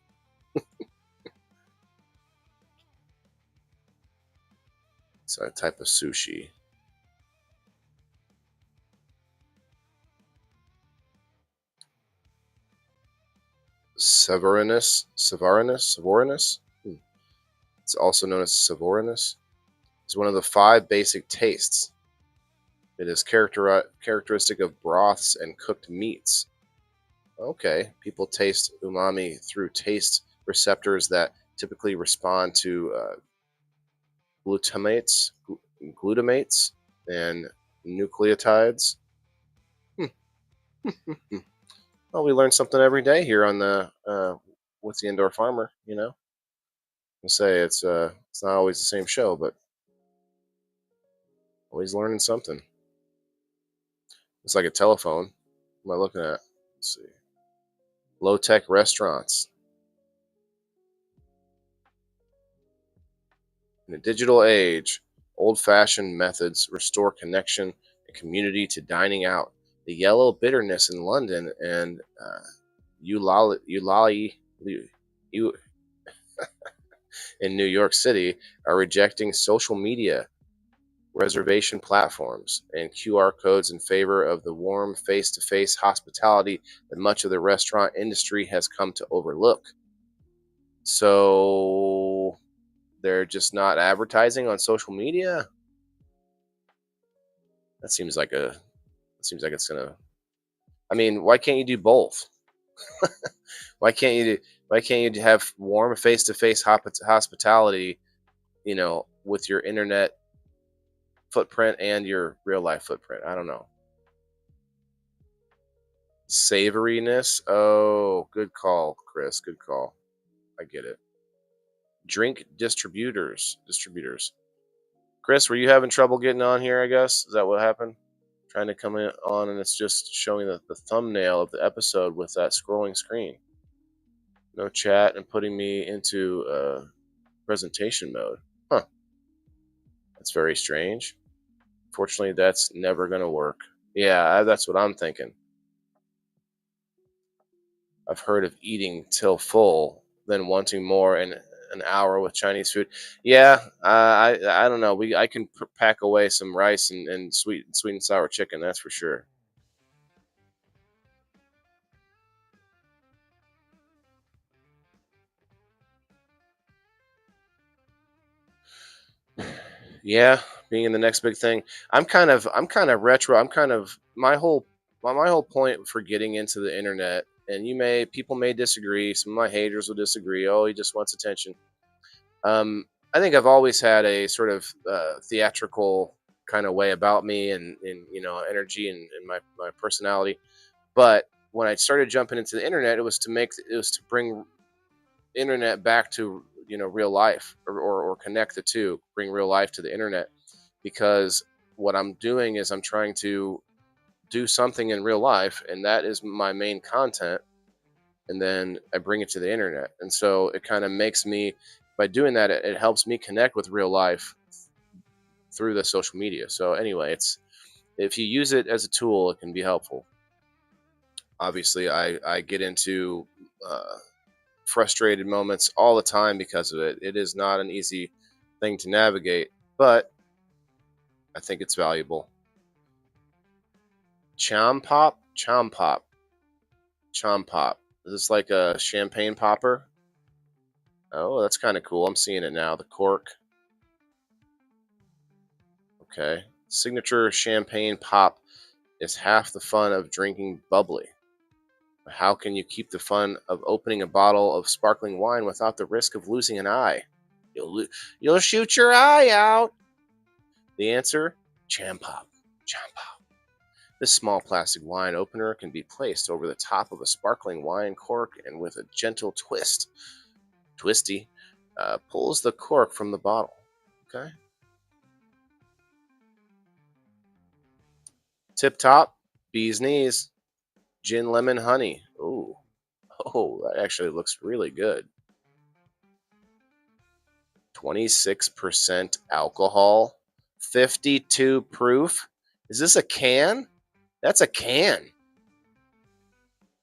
S1: It's a type of sushi. Severinus. It's also known as Severinus. It's one of the 5 basic tastes. It is characteristic of broths and cooked meats. Okay, people taste umami through taste receptors that typically respond to glutamates, and nucleotides. Well, we learn something every day here on the what's the Indoor Farmer. You know, I say it's not always the same show, but always learning something. It's like a telephone. What am I looking at? Let's see. Low tech restaurants. In a digital age, old fashioned methods restore connection and community to dining out. The yellow bitterness in London and Eulalie in New York City are rejecting social media, reservation platforms, and QR codes in favor of the warm face to face hospitality that much of the restaurant industry has come to overlook. So they're just not advertising on social media. That seems like it's gonna. I mean, why can't you do both? Why can't you have warm face to face hospitality? You know, with your internet footprint and your real life footprint. I don't know. Savoriness. Oh, good call, Chris. Good call. I get it. Drink distributors. Chris, were you having trouble getting on here? I guess is that what happened? Trying to come on, and it's just showing the thumbnail of the episode with that scrolling screen. No chat and putting me into presentation mode. Huh. That's very strange. Fortunately, that's never going to work. Yeah, that's what I'm thinking. I've heard of eating till full, then wanting more in an hour with Chinese food. Yeah, I don't know. I can pack away some rice and sweet and sour chicken. That's for sure. Yeah, being the next big thing. I'm kind of retro. I'm kind of my whole point for getting into the internet. And people may disagree. Some of my haters will disagree. Oh, he just wants attention. I think I've always had a sort of theatrical kind of way about me and energy and my personality. But when I started jumping into the internet, it was to bring internet back to real life or connect the two, bring real life to the internet, because what I'm doing is I'm trying to do something in real life, and that is my main content. and then I bring it to the internet. And so it kind of makes me, by doing that, it helps me connect with real life through the social media. So anyway, it's, if you use it as a tool, it can be helpful. Obviously, I get into frustrated moments all the time because of it. It is not an easy thing to navigate, but I think it's valuable. Chom pop, chom pop, chom pop. Is this like a champagne popper? Oh, that's kind of cool. I'm seeing it now. The cork. Okay. Signature champagne pop is half the fun of drinking bubbly. How can you keep the fun of opening a bottle of sparkling wine without the risk of losing an eye? You'll shoot your eye out. The answer: Cham Pop. Cham Pop. This small plastic wine opener can be placed over the top of a sparkling wine cork and with a gentle twisty, pulls the cork from the bottle. Okay. Tip top, bee's knees, gin lemon honey. Ooh. Oh, that actually looks really good. 26% alcohol, 52 proof. Is this a can? That's a can.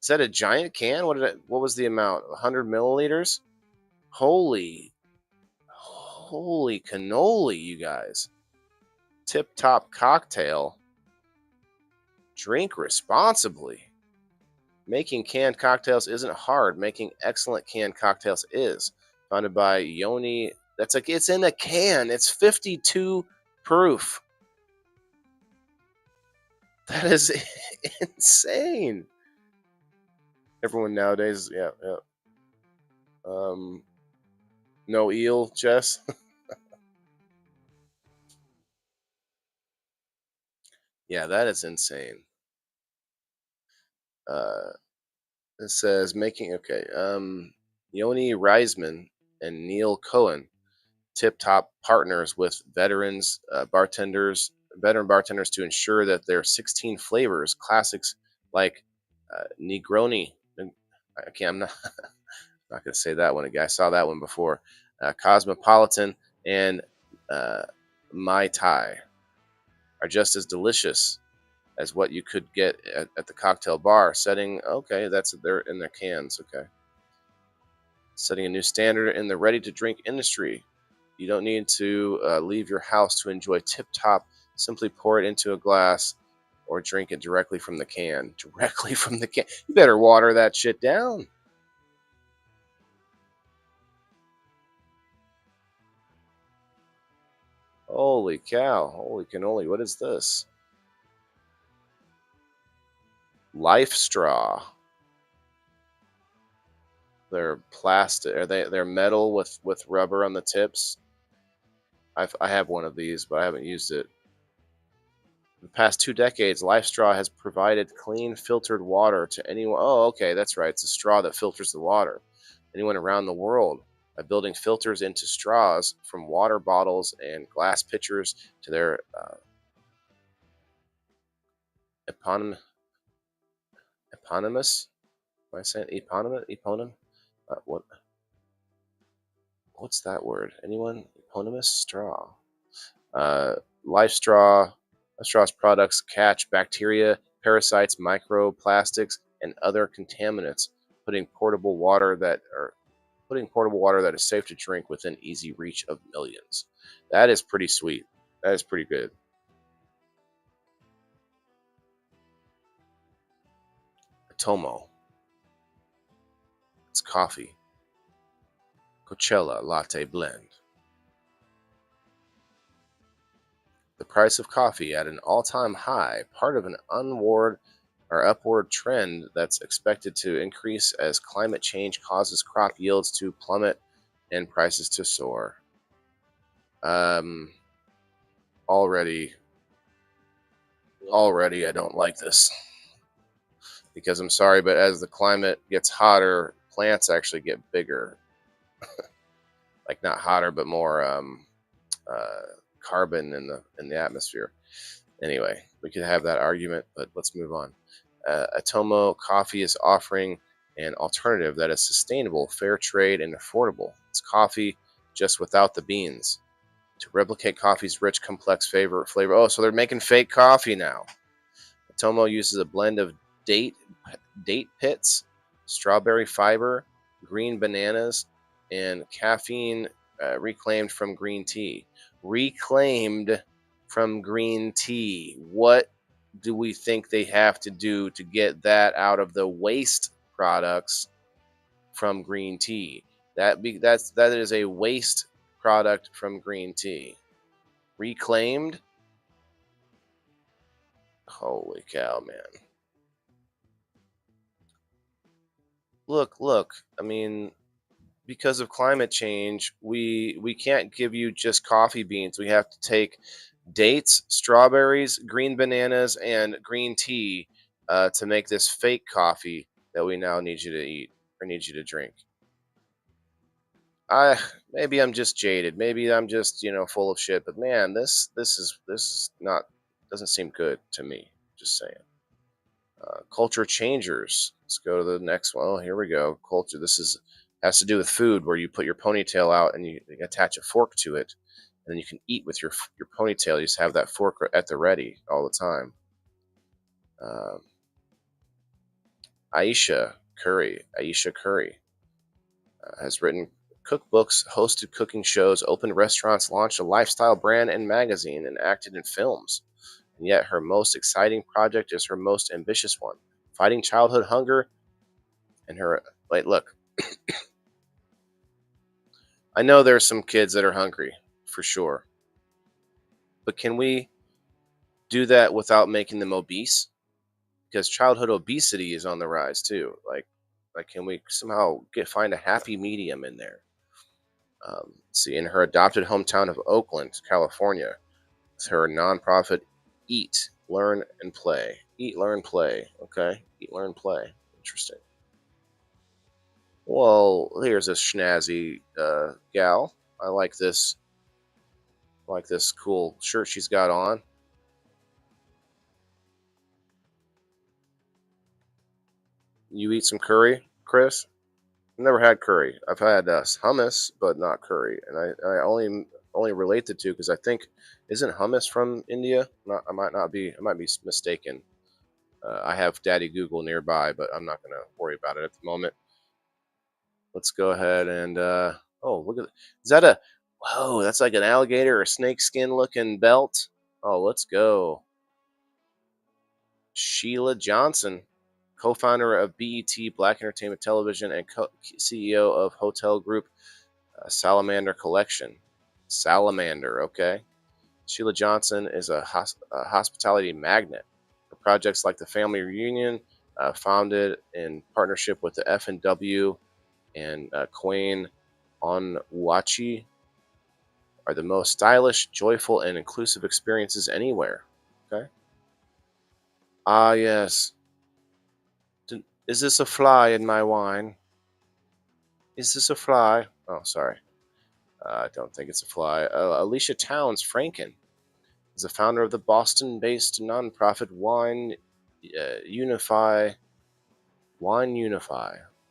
S1: Is that a giant can? What was the amount? 100 milliliters? Holy cannoli, you guys. Tip top cocktail. Drink responsibly. Making canned cocktails isn't hard. Making excellent canned cocktails is. Founded by Yoni. That's like, it's in a can. It's 52 proof. That is insane. Everyone nowadays, yeah. No eel, Jess. Yeah, that is insane. It says making, okay. Yoni Reisman and Neil Cohen, tip top partners with veteran bartenders to ensure that their 16 flavors, classics like Negroni. Okay, I'm not not going to say that one again. I saw that one before. Cosmopolitan and Mai Tai are just as delicious as what you could get at the cocktail bar. Setting, okay, that's they're in their cans. Okay, setting a new standard in the ready-to-drink industry. You don't need to leave your house to enjoy Tip Top. Simply pour it into a glass or drink it directly from the can. Directly from the can. You better water that shit down. Holy cow. Holy cannoli. What is this? Life straw. They're plastic. They're metal with rubber on the tips. I have one of these, but I haven't used it. In the past 2 decades, Life Straw has provided clean, filtered water to anyone. Oh, okay, that's right. It's a straw that filters the water. Anyone around the world by building filters into straws from water bottles and glass pitchers to their eponymous. Am I saying eponym? What? What's that word? Anyone? Eponymous straw. Life Straw. Straw's products catch bacteria, parasites, microplastics, and other contaminants, putting portable water that is safe to drink within easy reach of millions. That is pretty sweet. That is pretty good. Atomo. It's coffee. Coachella Latte Blend. The price of coffee at an all-time high, part of an upward trend that's expected to increase as climate change causes crop yields to plummet and prices to soar. Already I don't like this, because I'm sorry, but as the climate gets hotter, plants actually get bigger. Like, not hotter, but more carbon in the atmosphere. Anyway, we could have that argument, but let's move on. Atomo Coffee is offering an alternative that is sustainable, fair trade, and affordable. It's coffee just without the beans. To replicate coffee's rich, complex flavor. Oh, so they're making fake coffee now. Tomo uses a blend of date pits, strawberry fiber, green bananas, and caffeine reclaimed from green tea. Reclaimed from green tea. What do we think they have to do to get that out of the waste products from green tea? That is a waste product from green tea. Reclaimed? Holy cow, man. Look. I mean, because of climate change, we can't give you just coffee beans. We have to take dates, strawberries, green bananas, and green tea to make this fake coffee that we now need you to eat or need you to drink. Maybe I'm just jaded. Maybe I'm just full of shit. But man, this is not doesn't seem good to me. Just saying. Culture changers. Let's go to the next one. Oh, here we go. Culture. Has to do with food, where you put your ponytail out and you attach a fork to it, and then you can eat with your ponytail. You just have that fork at the ready all the time. Um, Aisha Curry has written cookbooks, hosted cooking shows, opened restaurants, launched a lifestyle brand and magazine, and acted in films. And yet her most exciting project is her most ambitious one, fighting childhood hunger. And her, like, look, I know there's some kids that are hungry, for sure. But can we do that without making them obese? Because childhood obesity is on the rise too. Like can we somehow find a happy medium in there? See, in her adopted hometown of Oakland, California, it's her nonprofit Eat, Learn, and Play. Eat, Learn, Play. Okay, Eat, Learn, Play. Interesting. Well, here's a snazzy gal. I like this. Cool shirt she's got on. You eat some curry, Chris? I've never had curry. I've had hummus, but not curry. And I only relate the two because I think isn't hummus from India? Not, I might be mistaken. I have Daddy Google nearby, but I'm not gonna worry about it at the moment. Let's go ahead and oh, look at is that a whoa? That's like an alligator or snake skin looking belt. Oh, let's go. Sheila Johnson, co-founder of BET Black Entertainment Television and CEO of hotel group Salamander Collection. Salamander, okay. Sheila Johnson is a hospitality magnet for projects like the Family Reunion, founded in partnership with the F&W and Queen Onwuachi, are the most stylish, joyful, and inclusive experiences anywhere. Okay. Ah, yes. Is this a fly in my wine? Is this a fly? Oh, sorry. I don't think it's a fly. Alicia Towns Franken is the founder of the Boston-based nonprofit Unify.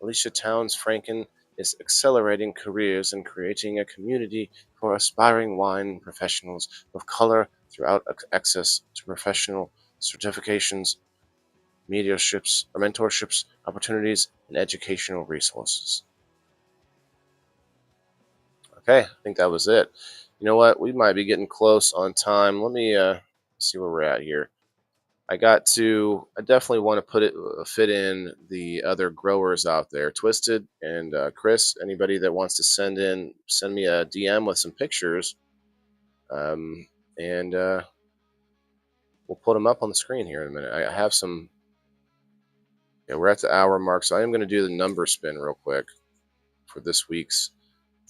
S1: Alicia Towns Franken is accelerating careers and creating a community for aspiring wine professionals of color throughout access to professional certifications, mentorships, opportunities, and educational resources. Okay, I think that was it. You know what? We might be getting close on time. Let me see where we're at here. I definitely want to fit in the other growers out there, Twisted and Chris. Anybody that wants to send me a DM with some pictures, and we'll put them up on the screen here in a minute. I have some. Yeah, we're at the hour mark, so I am going to do the number spin real quick for this week's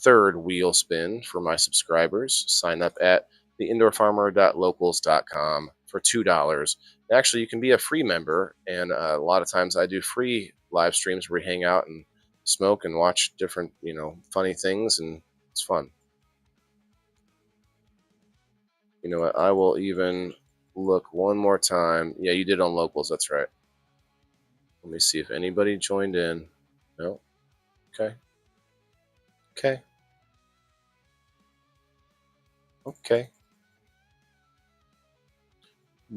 S1: third wheel spin for my subscribers. Sign up at theindoorfarmer.locals.com for $2. Actually, you can be a free member, and a lot of times I do free live streams where we hang out and smoke and watch different, funny things, and it's fun. You know what? I will even look one more time. Yeah, you did on Locals. That's right. Let me see if anybody joined in. No. Okay. Okay. Okay.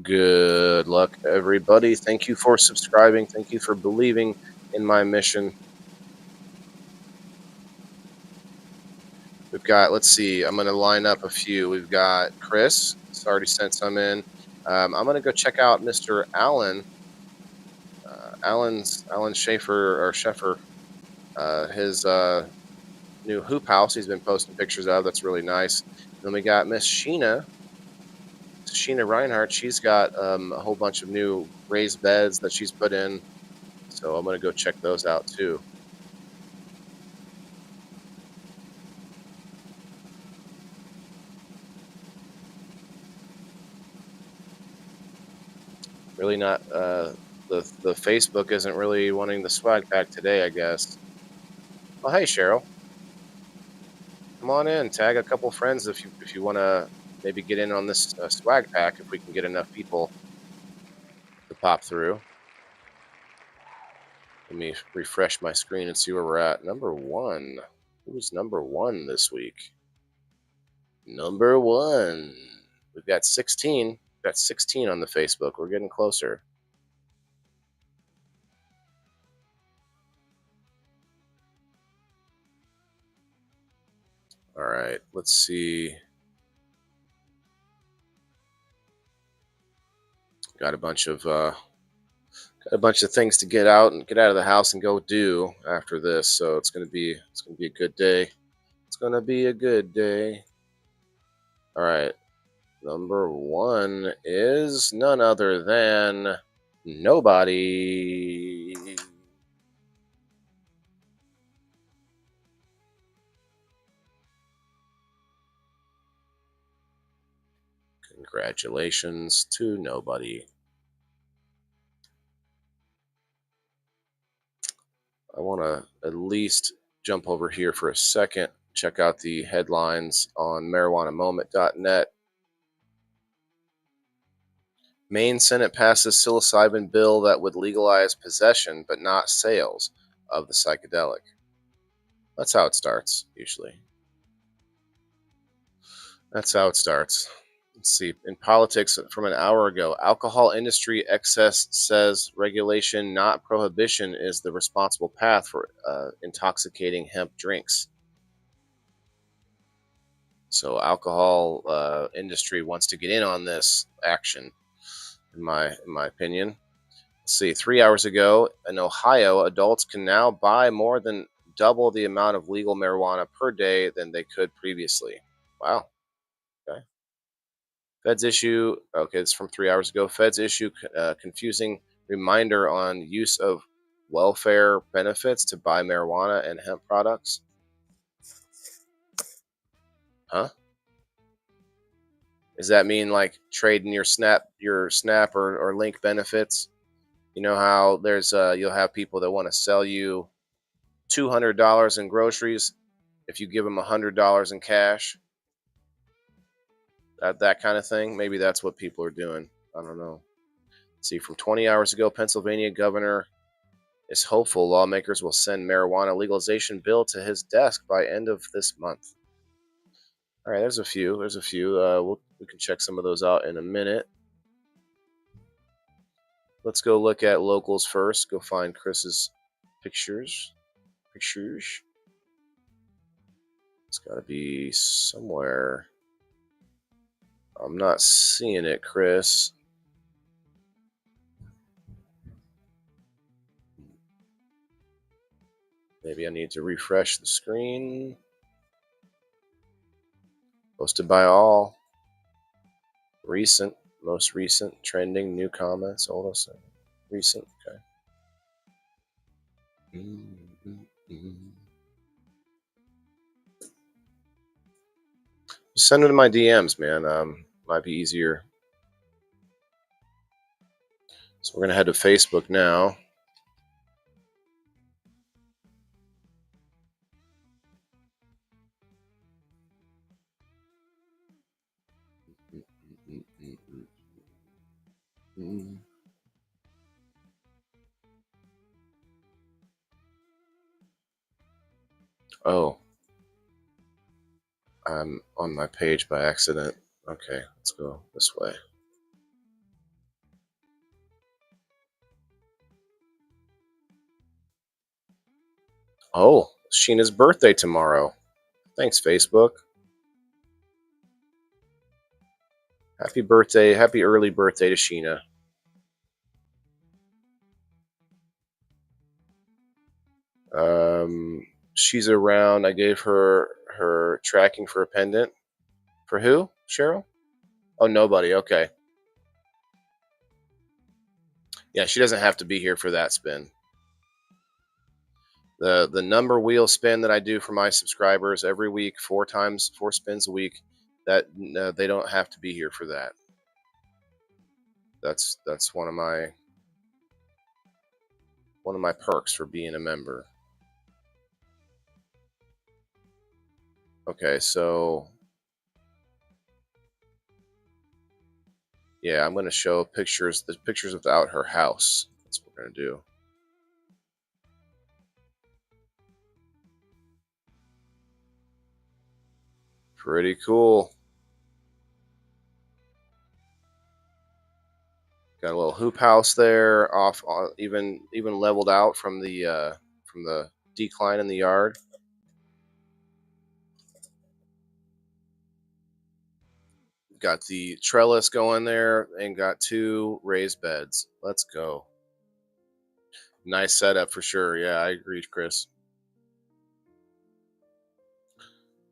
S1: Good luck, everybody. Thank you for subscribing. Thank you for believing in my mission. We've got, let's see, I'm going to line up a few. We've got Chris. It's already sent some in. I'm going to go check out Mr. Allen. Alan Schaefer or Sheffer. His new hoop house he's been posting pictures of. That's really nice. And then we got Miss Sheena Reinhardt. She's got a whole bunch of new raised beds that she's put in. So I'm going to go check those out too. Really not the Facebook isn't really wanting the swag pack today, I guess. Oh, hey Cheryl, come on in. Tag a couple friends if you want to maybe get in on this swag pack if we can get enough people to pop through. Let me refresh my screen and see where we're at. Number one. Who's number one this week? Number one. We've got 16. We've got 16 on the Facebook. We're getting closer. All right, let's see. Got a bunch of things to get out of the house and go do after this. So it's gonna be a good day. It's gonna be a good day. All right, number one is none other than nobody. Congratulations to nobody. I want to at least jump over here for a second, check out the headlines on marijuanamoment.net. Maine Senate passes psilocybin bill that would legalize possession but not sales of the psychedelic. That's how it starts, usually. That's how it starts. Let's see. In politics from an hour ago, alcohol industry excess says regulation, not prohibition, is the responsible path for intoxicating hemp drinks. So, alcohol industry wants to get in on this action, in my opinion. Let's see. 3 hours ago in Ohio, adults can now buy more than double the amount of legal marijuana per day than they could previously. Wow. Okay. Feds issue, okay, it's from 3 hours ago. Feds issue confusing reminder on use of welfare benefits to buy marijuana and hemp products. Huh? Does that mean like trading your snap or link benefits? You know how there's you'll have people that want to sell you $200 in groceries if you give them $100 in cash. That kind of thing. Maybe that's what people are doing. I don't know. See, from 20 hours ago, Pennsylvania governor is hopeful lawmakers will send marijuana legalization bill to his desk by end of this month. All right, there's a few. We can check some of those out in a minute. Let's go look at locals first. Go find Chris's pictures. It's got to be somewhere. I'm not seeing it, Chris. Maybe I need to refresh the screen. Posted by all. Most recent, trending, new comments, oldest, recent. Okay. Just send them to my DMs, man. Might be easier. So we're gonna head to Facebook now. Oh, I'm on my page by accident. Okay, let's go this way. Oh, Sheena's birthday tomorrow. Thanks, Facebook. Happy birthday, happy early birthday to Sheena. She's around. I gave her tracking for a pendant. For who? Cheryl? Oh, nobody. Okay. Yeah, she doesn't have to be here for that spin. The number wheel spin that I do for my subscribers every week, 4 spins a week, that they don't have to be here for that. That's one of my perks for being a member. Okay, so yeah, I'm going to show the pictures without her house. That's what we're going to do. Pretty cool. Got a little hoop house there, off even leveled out from the decline in the yard. Got the trellis going there and got 2 raised beds. Let's go. Nice setup for sure. Yeah, I agree, Chris.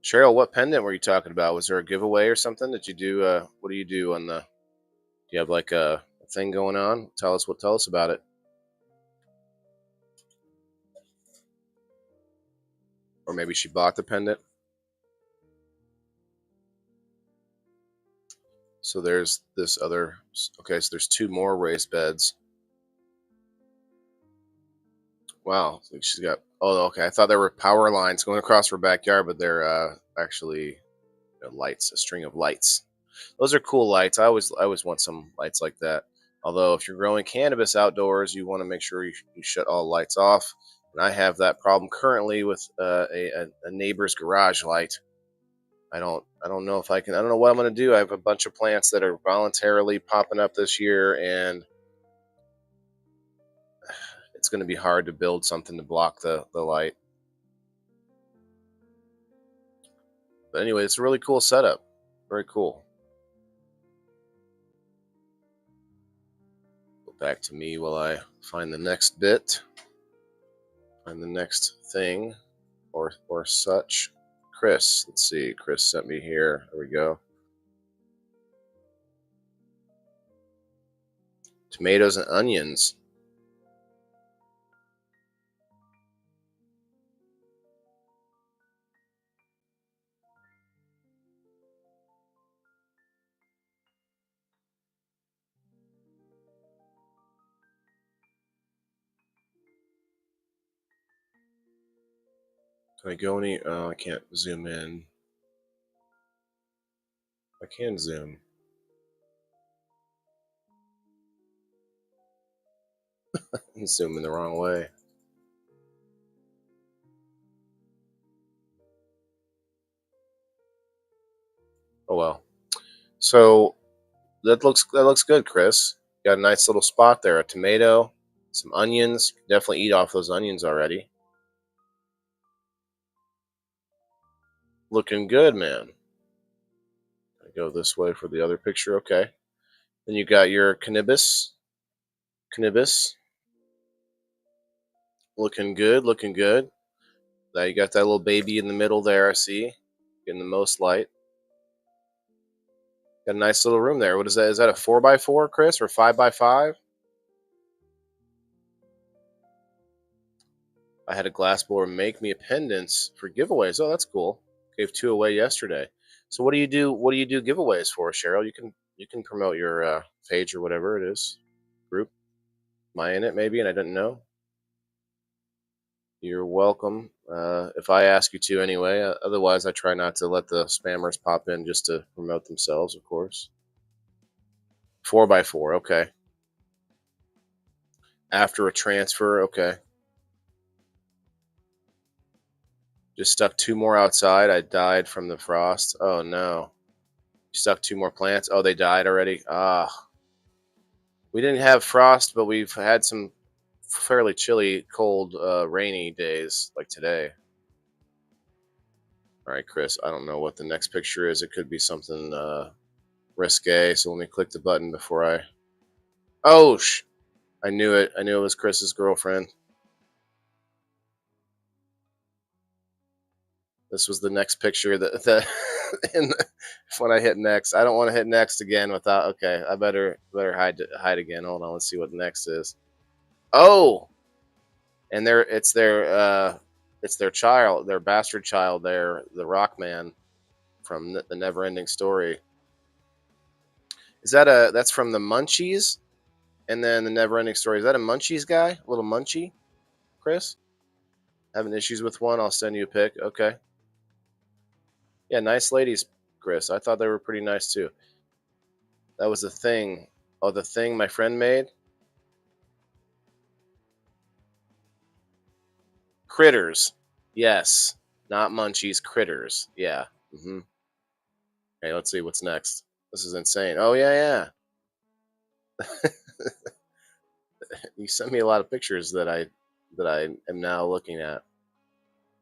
S1: Cheryl, what pendant were you talking about? Was there a giveaway or something that you do? What do you do on the? Do you have like a thing going on? Tell us about it. Or maybe she bought the pendant. So there's this other. Okay, so there's 2 more raised beds. Wow, so she's got. Oh, okay. I thought there were power lines going across her backyard, but they're actually lights, a string of lights. Those are cool lights. I always want some lights like that. Although if you're growing cannabis outdoors, you want to make sure you shut all lights off. And I have that problem currently with a neighbor's garage light. I don't know if I can. I don't know what I'm going to do. I have a bunch of plants that are voluntarily popping up this year, and it's going to be hard to build something to block the light. But anyway, it's a really cool setup. Very cool. Go back to me while I find the next bit. Find the next thing or such. Chris, let's see. Chris sent me here. There we go. Tomatoes and onions. Can I go any? Oh, I can't zoom in. I can zoom. I'm zooming the wrong way. Oh well. So that looks good, Chris. Got a nice little spot there. A tomato, some onions. Definitely eat off those onions already. Looking good, man. I go this way for the other picture. Okay. Then you got your cannabis. Cannabis. Looking good. Looking good. Now you got that little baby in the middle there. I see. Getting the most light. Got a nice little room there. What is that? Is that a 4x4, Chris, or 5x5? I had a glass blower make me a pendants for giveaways. Oh, that's cool. Gave 2 away yesterday. So what do you do? What do you do giveaways for, Cheryl? You can promote your page or whatever it is. Group. Am I in it maybe and I didn't know? You're welcome. If I ask you to anyway. Otherwise, I try not to let the spammers pop in just to promote themselves, of course. 4x4. Okay. After a transfer. Okay. Just stuck 2 more outside. I died from the frost. Oh no. Stuck 2 more plants. Oh, they died already. Ah. We didn't have frost, but we've had some fairly chilly, cold, rainy days like today. All right, Chris. I don't know what the next picture is. It could be something risque. So let me click the button before I. Oh, I knew it. I knew it was Chris's girlfriend. This was the next picture that in the, when I hit next. I don't want to hit next again without. Okay, I better hide again. Hold on. Let's see what next is. Oh, and it's their child, their bastard child. There, the Rockman from the Never-Ending Story. Is that that's from the Munchies? And then the Never-Ending Story. Is that a Munchies guy? A little Munchie, Chris? Having issues with one? I'll send you a pic. Okay. Yeah, nice ladies, Chris. I thought they were pretty nice too. That was the thing. Oh, the thing my friend made? Critters. Yes. Not munchies, critters. Yeah. Okay, let's see what's next. This is insane. Oh, yeah, yeah. You sent me a lot of pictures that I am now looking at.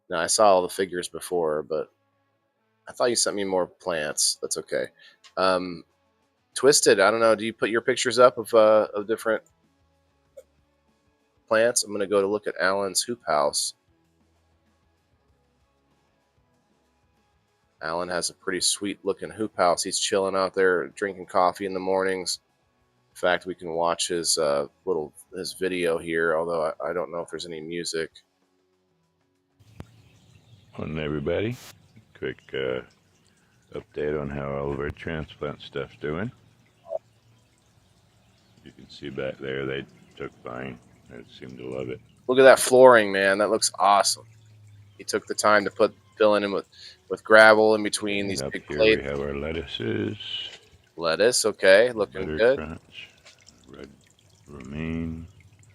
S1: Now, I saw all the figures before, but I thought you sent me more plants. That's okay. Twisted, I don't know. Do you put your pictures up of different plants? I'm going to go to look at Alan's hoop house. Alan has a pretty sweet looking hoop house. He's chilling out there drinking coffee in the mornings. In fact, we can watch his his video here, although I don't know if there's any music.
S6: Morning, everybody. Quick update on how all of our transplant stuff's doing. You can see back there they took fine. They seem to love it.
S1: Look at that flooring, man. That looks awesome. He took the time to fill in with gravel in between
S6: And
S1: these
S6: up
S1: big
S6: here
S1: plates.
S6: we have our lettuces.
S1: Lettuce, okay, looking
S6: Butter
S1: good.
S6: crunch, red romaine.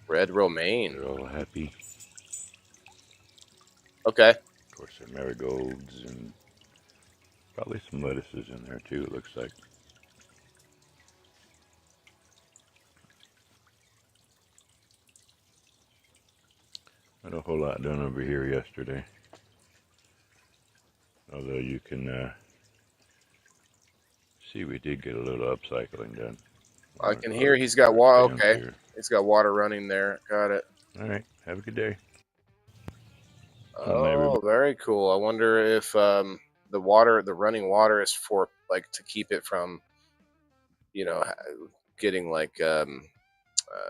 S1: Red romaine.
S6: They're all happy.
S1: Okay.
S6: Of course, there are marigolds and probably some lettuces in there too, it looks like. Not a whole lot done over here yesterday. Although you can see we did get a little upcycling done.
S1: I can hear he's got water. Okay.
S6: Here.
S1: He's got water running there. Got it.
S6: All right. Have a good day.
S1: Oh, very cool. I wonder if the running water is for like to keep it from, getting like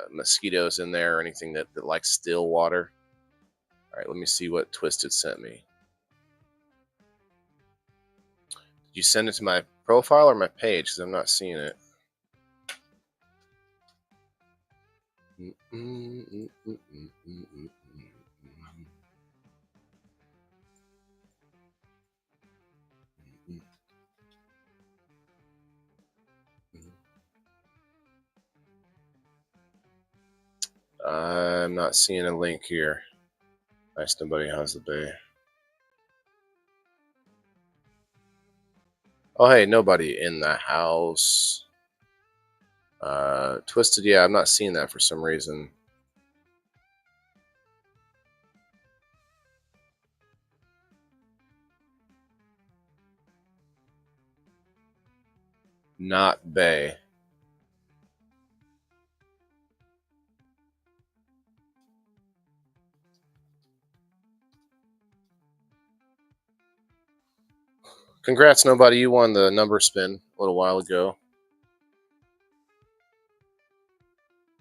S1: mosquitoes in there or anything that likes still water. All right, let me see what Twisted sent me. Did you send it to my profile or my page? Because I'm not seeing it. I'm not seeing a link here. Nice, nobody has the bay. Oh, hey, nobody in the house. Twisted, yeah, I'm not seeing that for some reason. Not bay. Congrats, nobody. You won the number spin a little while ago.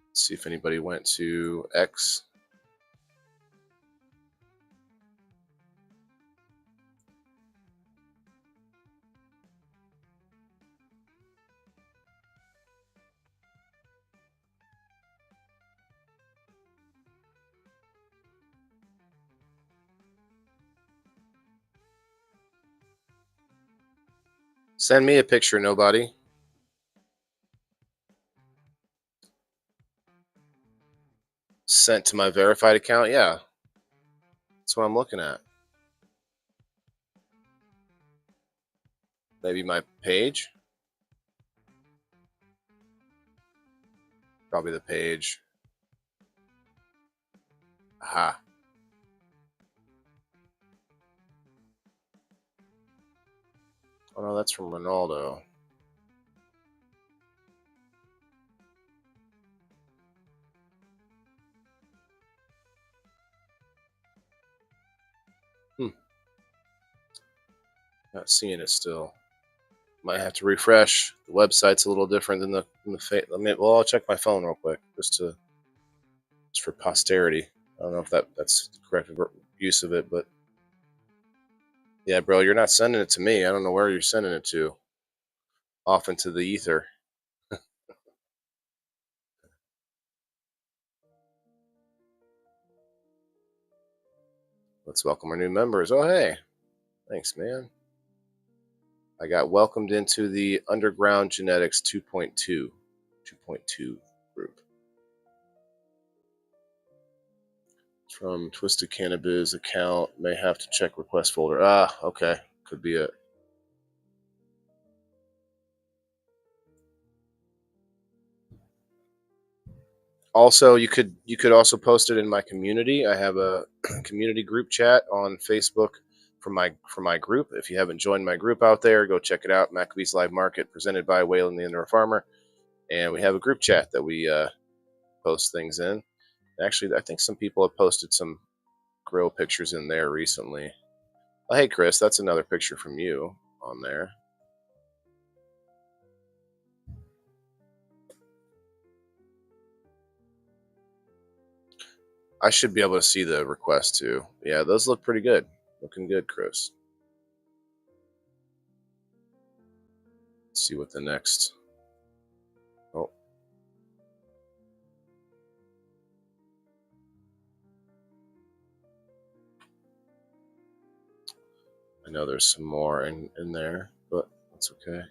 S1: Let's see if anybody went to X. Send me a picture, nobody. Sent to my verified account? Yeah. That's what I'm looking at. Maybe my page? Probably the page. Aha. Oh no, that's from Ronaldo. Not seeing it still. Might have to refresh. The website's a little different than the well, I'll check my phone real quick just for posterity. I don't know if that's the correct use of it, but yeah, bro, you're not sending it to me. I don't know where you're sending it to. Off into the ether. Let's welcome our new members. Oh, hey. Thanks, man. I got welcomed into the Underground Genetics 2.2 group. From Twisted Cannabis account. May have to check request folder. Ah, okay. Could be it. Also, you could also post it in my community. I have a community group chat on Facebook for my group. If you haven't joined my group out there, go check it out. Maccabees Live Market, presented by Waylon the Indoor Farmer, and we have a group chat that we post things in. Actually, I think some people have posted some grow pictures in there recently. Oh, hey, Chris, that's another picture from you on there. I should be able to see the request too. Yeah, those look pretty good. Looking good, Chris. Let's see what the next. Oh. I know there's some more in there, but that's okay.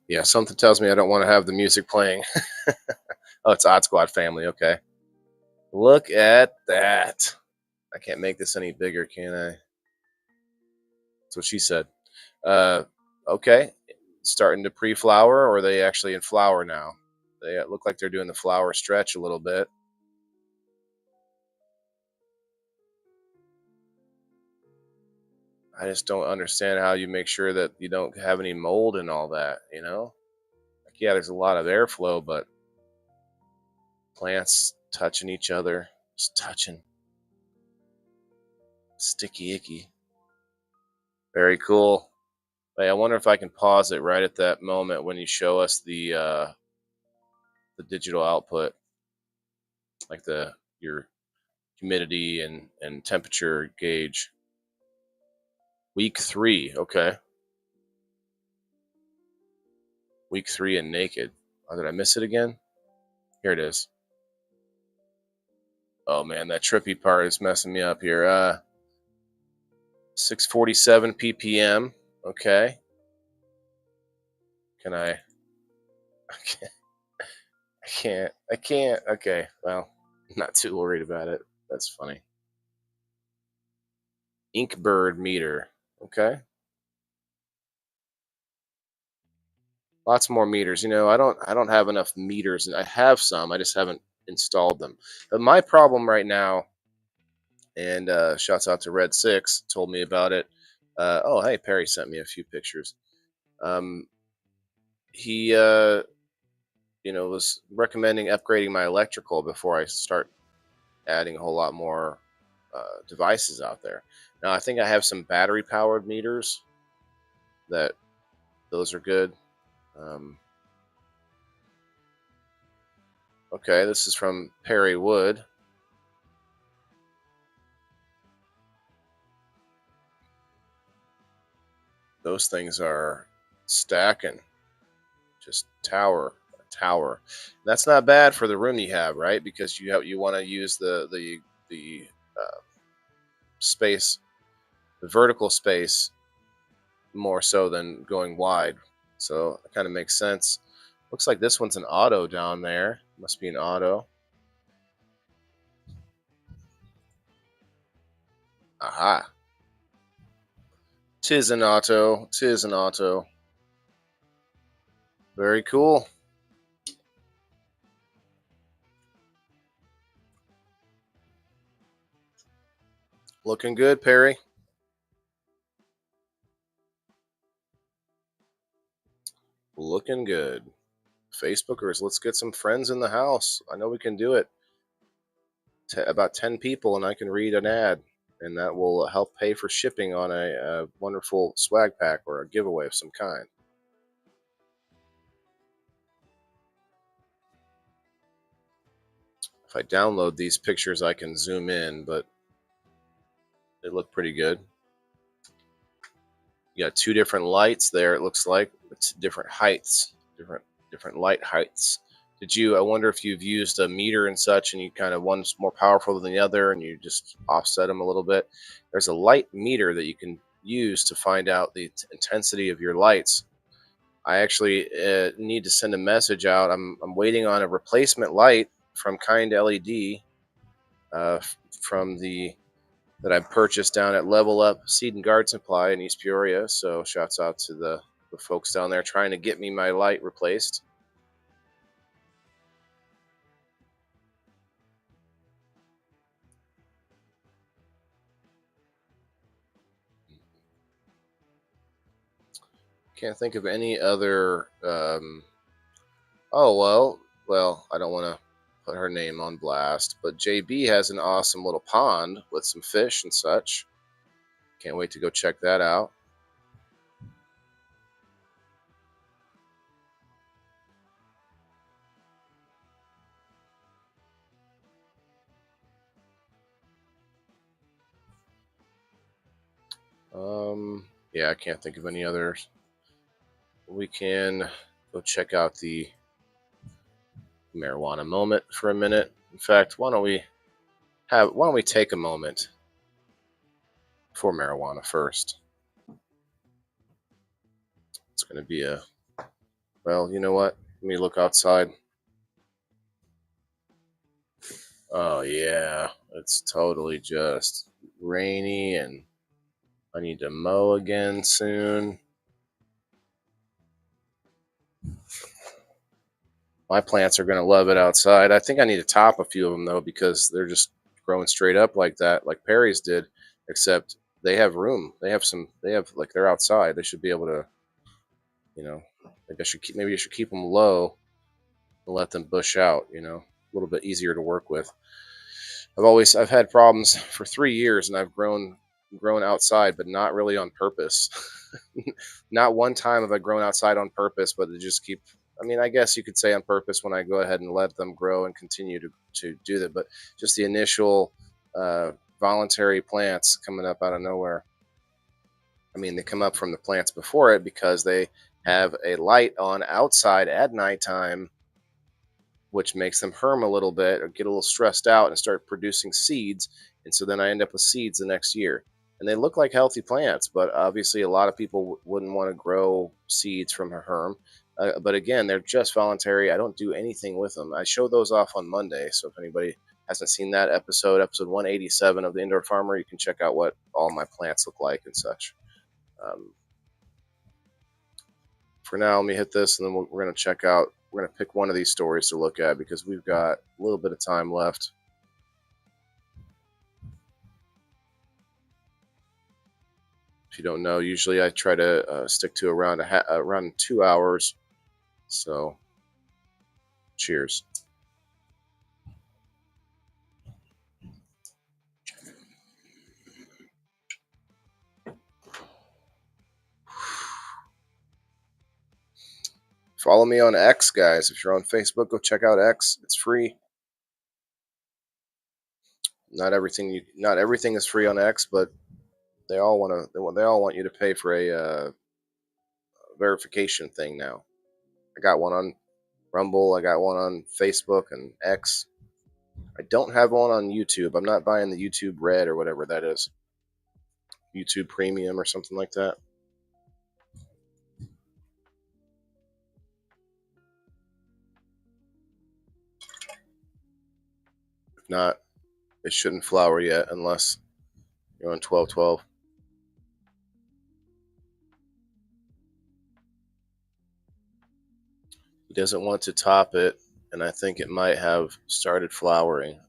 S1: Yeah, something tells me I don't want to have the music playing. Oh, it's Odd Squad family. Okay. Look at that. I can't make this any bigger, can I? That's what she said. Okay. Starting to pre-flower, or are they actually in flower now? They look like they're doing the flower stretch a little bit. I just don't understand how you make sure that you don't have any mold and all that, you know? Like, yeah, there's a lot of airflow, but plants touching each other, just touching. Sticky icky. Very cool. Hey, I wonder if I can pause it right at that moment when you show us the digital output, like your humidity and temperature gauge. Week 3, okay. Week 3 and naked. Oh, did I miss it again? Here it is. Oh man, that trippy part is messing me up here. 6:47 ppm. Okay. Can I? I can't. Okay. Well, I'm not too worried about it. That's funny. Inkbird meter. Okay. Lots more meters. You know, I don't have enough meters. I have some. I just haven't installed them. But my problem right now, and shouts out to Red Six, told me about it. Oh, hey, Perry sent me a few pictures. He was recommending upgrading my electrical before I start adding a whole lot more devices out there. Now, I think I have some battery powered meters that those are good. Okay, this is from Perry Wood. Those things are stacking, just tower. That's not bad for the room you have, right? Because you want to use the space, the vertical space more so than going wide. So it kind of makes sense. Looks like this one's an auto down there. Must be an auto. Aha. Tis an auto. Tis an auto. Very cool. Looking good, Perry. Looking good. Facebookers, let's get some friends in the house. I know we can do it. About 10 people, and I can read an ad, and that will help pay for shipping on a wonderful swag pack or a giveaway of some kind. If I download these pictures, I can zoom in, but they look pretty good. You got two different lights there. It looks like it's different heights, different light heights. I wonder if you've used a meter and such, and you kind of one's more powerful than the other, and you just offset them a little bit. There's a light meter that you can use to find out the intensity of your lights. I actually need to send a message out. I'm waiting on a replacement light from Kind LED from the that I purchased down at Level Up Seed and Garden Supply in East Peoria. So shouts out to the folks down there trying to get me my light replaced. Can't think of any other. Oh well. I don't want to put her name on blast, but JB has an awesome little pond with some fish and such. Can't wait to go check that out. Yeah, I can't think of any others. We can go check out the marijuana moment for a minute. In fact, why don't we take a moment for marijuana first? It's going to be well, you know what? Let me look outside. Oh yeah, it's totally just rainy, and I need to mow again soon. My plants are going to love it outside. I think I need to top a few of them though, because they're just growing straight up like that, like Perry's did, except they have room. They have like they're outside. They should be able to, maybe I should keep them low and let them bush out, a little bit easier to work with. I've had problems for 3 years, and I've grown outside, but not really on purpose. Not one time have I grown outside on purpose, but they just keep. I mean, I guess you could say on purpose when I go ahead and let them grow and continue to do that, but just the initial voluntary plants coming up out of nowhere. I mean, they come up from the plants before it because they have a light on outside at nighttime, which makes them herm a little bit or get a little stressed out and start producing seeds. And so then I end up with seeds the next year. And they look like healthy plants, but obviously a lot of people wouldn't want to grow seeds from a herm. But again, they're just voluntary. I don't do anything with them. I show those off on Monday. So if anybody hasn't seen that episode 187 of The Indoor Farmer, you can check out what all my plants look like and such. For now, let me hit this, and then we're going to check out. We're going to pick one of these stories to look at because we've got a little bit of time left. If you don't know, usually I try to stick to around 2 hours. So, cheers. Follow me on X, guys. If you're on Facebook, go check out X. It's free. Not everything is free on X, but they all want you to pay for a verification thing now. I got one on Rumble. I got one on Facebook and X. I don't have one on YouTube. I'm not buying the YouTube Red or whatever that is. YouTube Premium or something like that. not, it shouldn't flower yet unless you're on 12/12. He doesn't want to top it, and I think it might have started flowering.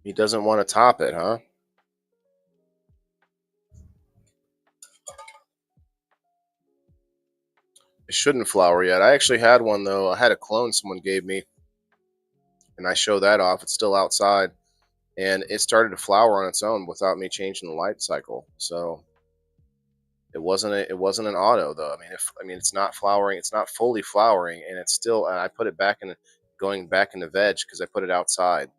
S1: He doesn't want to top it, huh? It shouldn't flower yet. I actually had one though. I had a clone someone gave me, and I show that off. It's still outside, and it started to flower on its own without me changing the light cycle. So it wasn't an auto though. I mean it's not flowering. It's not fully flowering, and it's still. And I put it back in, going back into veg because I put it outside.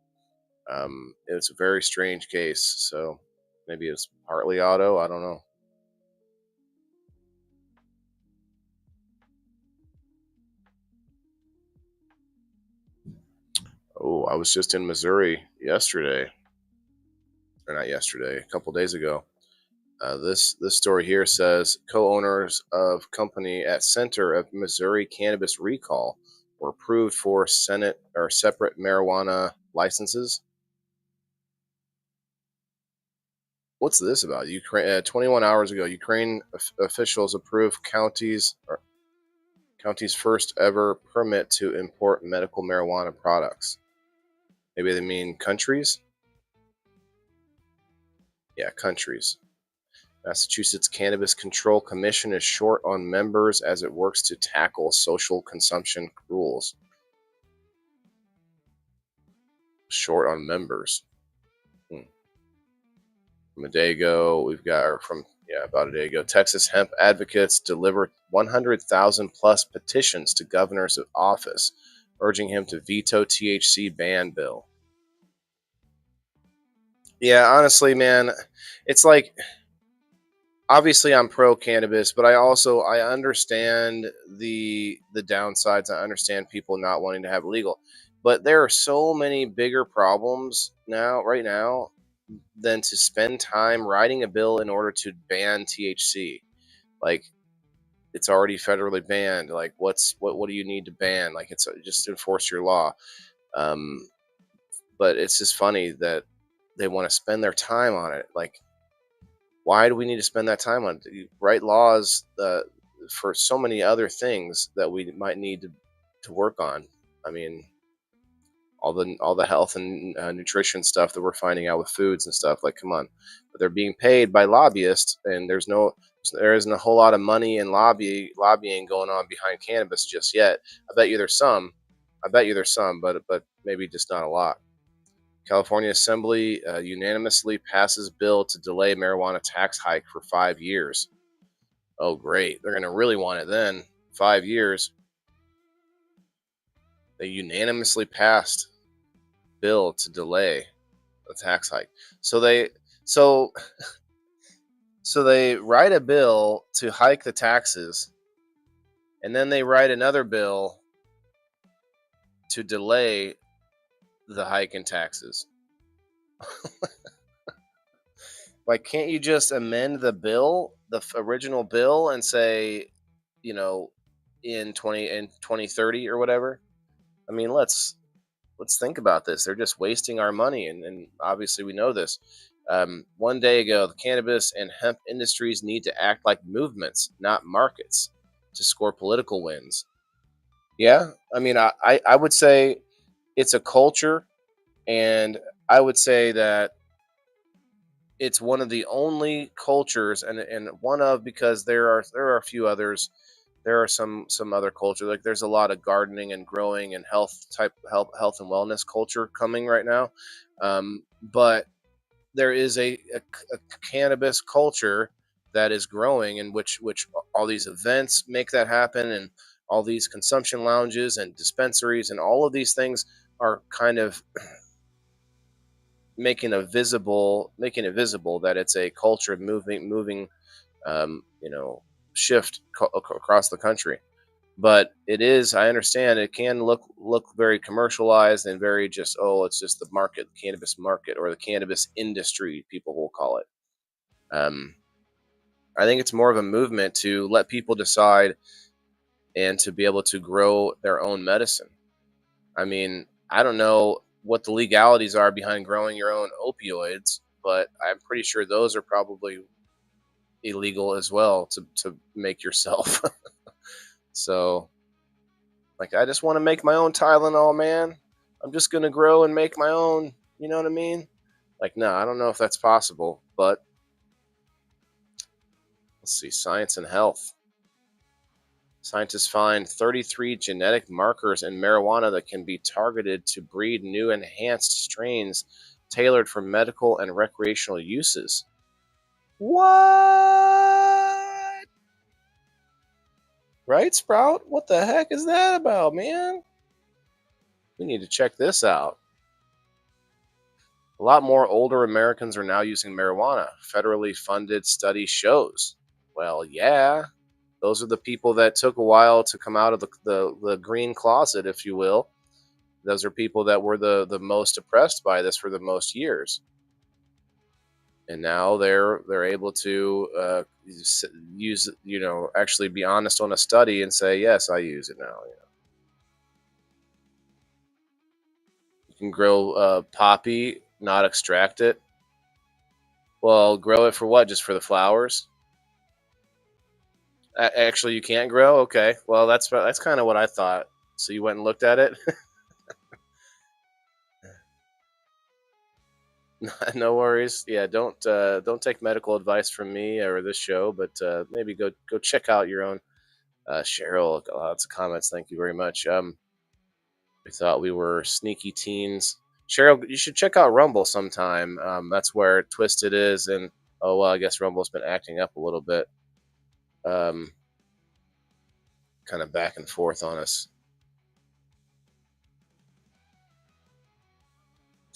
S1: It's a very strange case. So maybe it's partly auto. I don't know. Oh, I was just in Missouri yesterday, or not yesterday, a couple days ago. This story here says co-owners of company at center of Missouri cannabis recall were approved for Senate or separate marijuana licenses. What's this about? Ukraine. 21 hours ago, Ukraine officials approved county's first ever permit to import medical marijuana products. Maybe they mean countries. Yeah, countries. Massachusetts Cannabis Control Commission is short on members as it works to tackle social consumption rules. Short on members. From a day ago, we've got, or from, yeah, about a day ago, Texas hemp advocates delivered 100,000 plus petitions to governor's office, urging him to veto THC ban bill. Yeah, honestly, man, it's like, obviously I'm pro cannabis, but I understand the downsides. I understand people not wanting to have it legal, but there are so many bigger problems right now, than to spend time writing a bill in order to ban THC. Like, it's already federally banned. Like, what do you need to ban? Like, it's just enforce your law. Um, but it's just funny that they want to spend their time on it. Like, why do we need to spend that time on it? You write laws for so many other things that we might need to work on. I mean, all the health and nutrition stuff that we're finding out with foods and stuff. Like, come on, but they're being paid by lobbyists, and there isn't a whole lot of money and lobbying going on behind cannabis just yet. I bet you there's some. But maybe just not a lot. California Assembly unanimously passes bill to delay marijuana tax hike for 5 years. Oh, great! They're going to really want it then. 5 years. They unanimously passed bill to delay a tax hike. So they so so they write a bill to hike the taxes, and then they write another bill to delay the hike in taxes. Like, can't you just amend the bill, the original bill, and say, you know, in 2030 or whatever? I mean, let's think about this. They're just wasting our money, and obviously we know this. One day ago, the cannabis and hemp industries need to act like movements, not markets, to score political wins. Yeah, I mean, I would say it's a culture, and I would say that it's one of the only cultures, and one of, because there are a few others. There are some other culture, like there's a lot of gardening and growing and health and wellness culture coming right now, but there is a cannabis culture that is growing, in which all these events make that happen, and all these consumption lounges and dispensaries and all of these things are kind of making it visible that it's a culture moving you know, shift across the country. But it is, I understand, it can look very commercialized and very just, oh, it's just the market, the cannabis market, or the cannabis industry, people will call it. um, I think it's more of a movement to let people decide and to be able to grow their own medicine. I mean, I don't know what the legalities are behind growing your own opioids, but I'm pretty sure those are probably illegal as well to make yourself. So, like, I just want to make my own Tylenol, man. I'm just gonna grow and make my own. You know what I mean? Like, no, I don't know if that's possible, but let's see. Science and health. Scientists find 33 genetic markers in marijuana that can be targeted to breed new enhanced strains tailored for medical and recreational uses. What? Right, Sprout? What the heck is that about, man? We need to check this out. A lot more older Americans are now using marijuana, federally funded study shows. Well, yeah. Those are the people that took a while to come out of the green closet, if you will. Those are people that were the most oppressed by this for the most years. And now they're able to use, actually be honest on a study and say, yes, I use it now. You can grow poppy, not extract it. Well, grow it for what? Just for the flowers? Actually, you can't grow. Okay, well, that's kind of what I thought. So you went and looked at it. No worries. Yeah, don't take medical advice from me or this show, but maybe go check out your own. Cheryl, lots of comments. Thank you very much. We thought we were sneaky teens. Cheryl, you should check out Rumble sometime. That's where Twisted is, and oh well, I guess Rumble's been acting up a little bit. Kind of back and forth on us.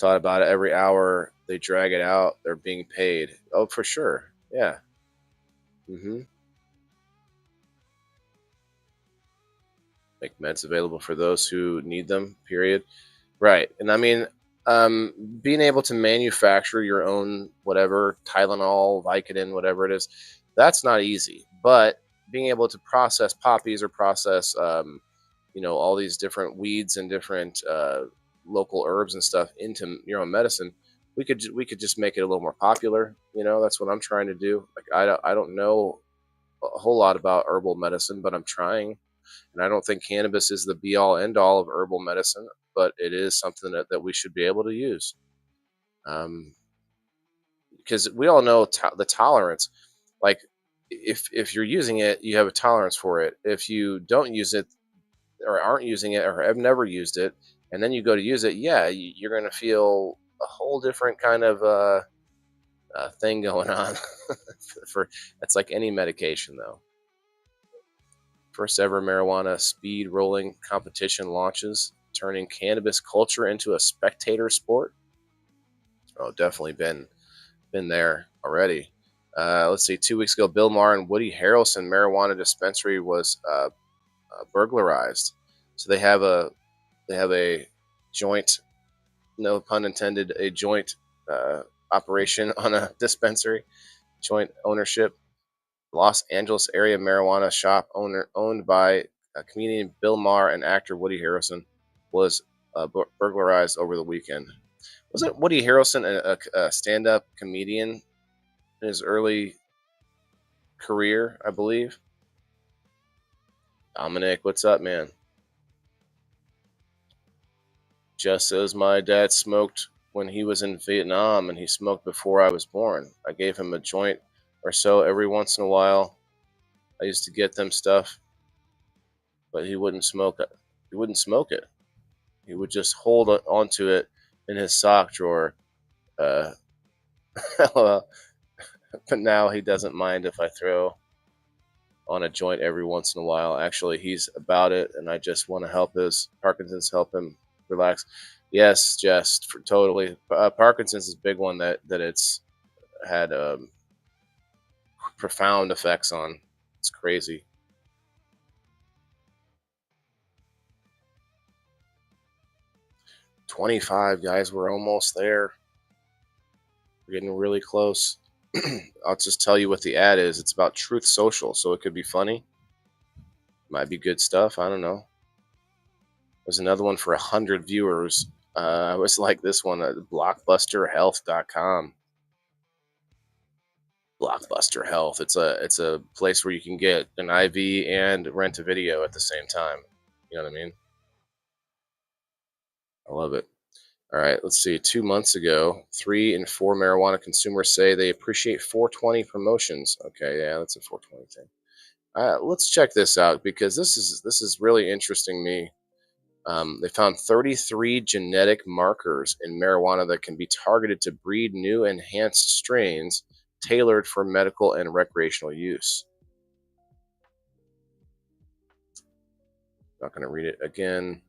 S1: Thought about it. Every hour they drag it out, they're being paid. Oh, for sure. Yeah. Make meds available for those who need them. Period. Right. And I mean, being able to manufacture your own whatever Tylenol, Vicodin, whatever it is, that's not easy. But being able to process poppies or process, all these different weeds and different local herbs and stuff into your own medicine, we could just make it a little more popular. That's what I'm trying to do. Like, I don't know a whole lot about herbal medicine, but I'm trying. And I don't think cannabis is the be all end all of herbal medicine, but it is something that we should be able to use. Because we all know the tolerance. Like, if you're using it, you have a tolerance for it. If you don't use it or aren't using it or have never used it, and then you go to use it, yeah, you're going to feel a whole different kind of thing going on. For It's like any medication, though. First ever marijuana speed rolling competition launches, turning cannabis culture into a spectator sport. Oh, definitely been there already. Let's see. 2 weeks ago, Bill Maher and Woody Harrelson marijuana dispensary was burglarized. So they have a joint, no pun intended, a joint operation on a dispensary, joint ownership. Los Angeles area marijuana shop owned by comedian Bill Maher and actor Woody Harrelson was burglarized over the weekend. Wasn't Woody Harrelson a stand-up comedian in his early career, I believe? Dominic, what's up, man? Just as my dad smoked when he was in Vietnam and he smoked before I was born. I gave him a joint or so every once in a while. I used to get them stuff, but he wouldn't smoke it. He wouldn't smoke it. He would just hold onto it in his sock drawer. But now he doesn't mind if I throw on a joint every once in a while. Actually, he's about it, and I just want to help his Parkinson's, help him relax. Yes, Jess, totally. Parkinson's is a big one that it's had profound effects on. It's crazy. 25, guys. We're almost there. We're getting really close. I'll just tell you what the ad is. It's about Truth Social, so it could be funny. Might be good stuff. I don't know. There's another one for 100 viewers. I always like this one at blockbusterhealth.com. Blockbuster Health. It's a place where you can get an IV and rent a video at the same time. You know what I mean? I love it. All right, let's see. 2 months ago, 3 in 4 marijuana consumers say they appreciate 420 promotions. Okay, yeah, that's a 420 thing. Let's check this out because this is really interesting me. They found 33 genetic markers in marijuana that can be targeted to breed new enhanced strains tailored for medical and recreational use. Not going to read it again.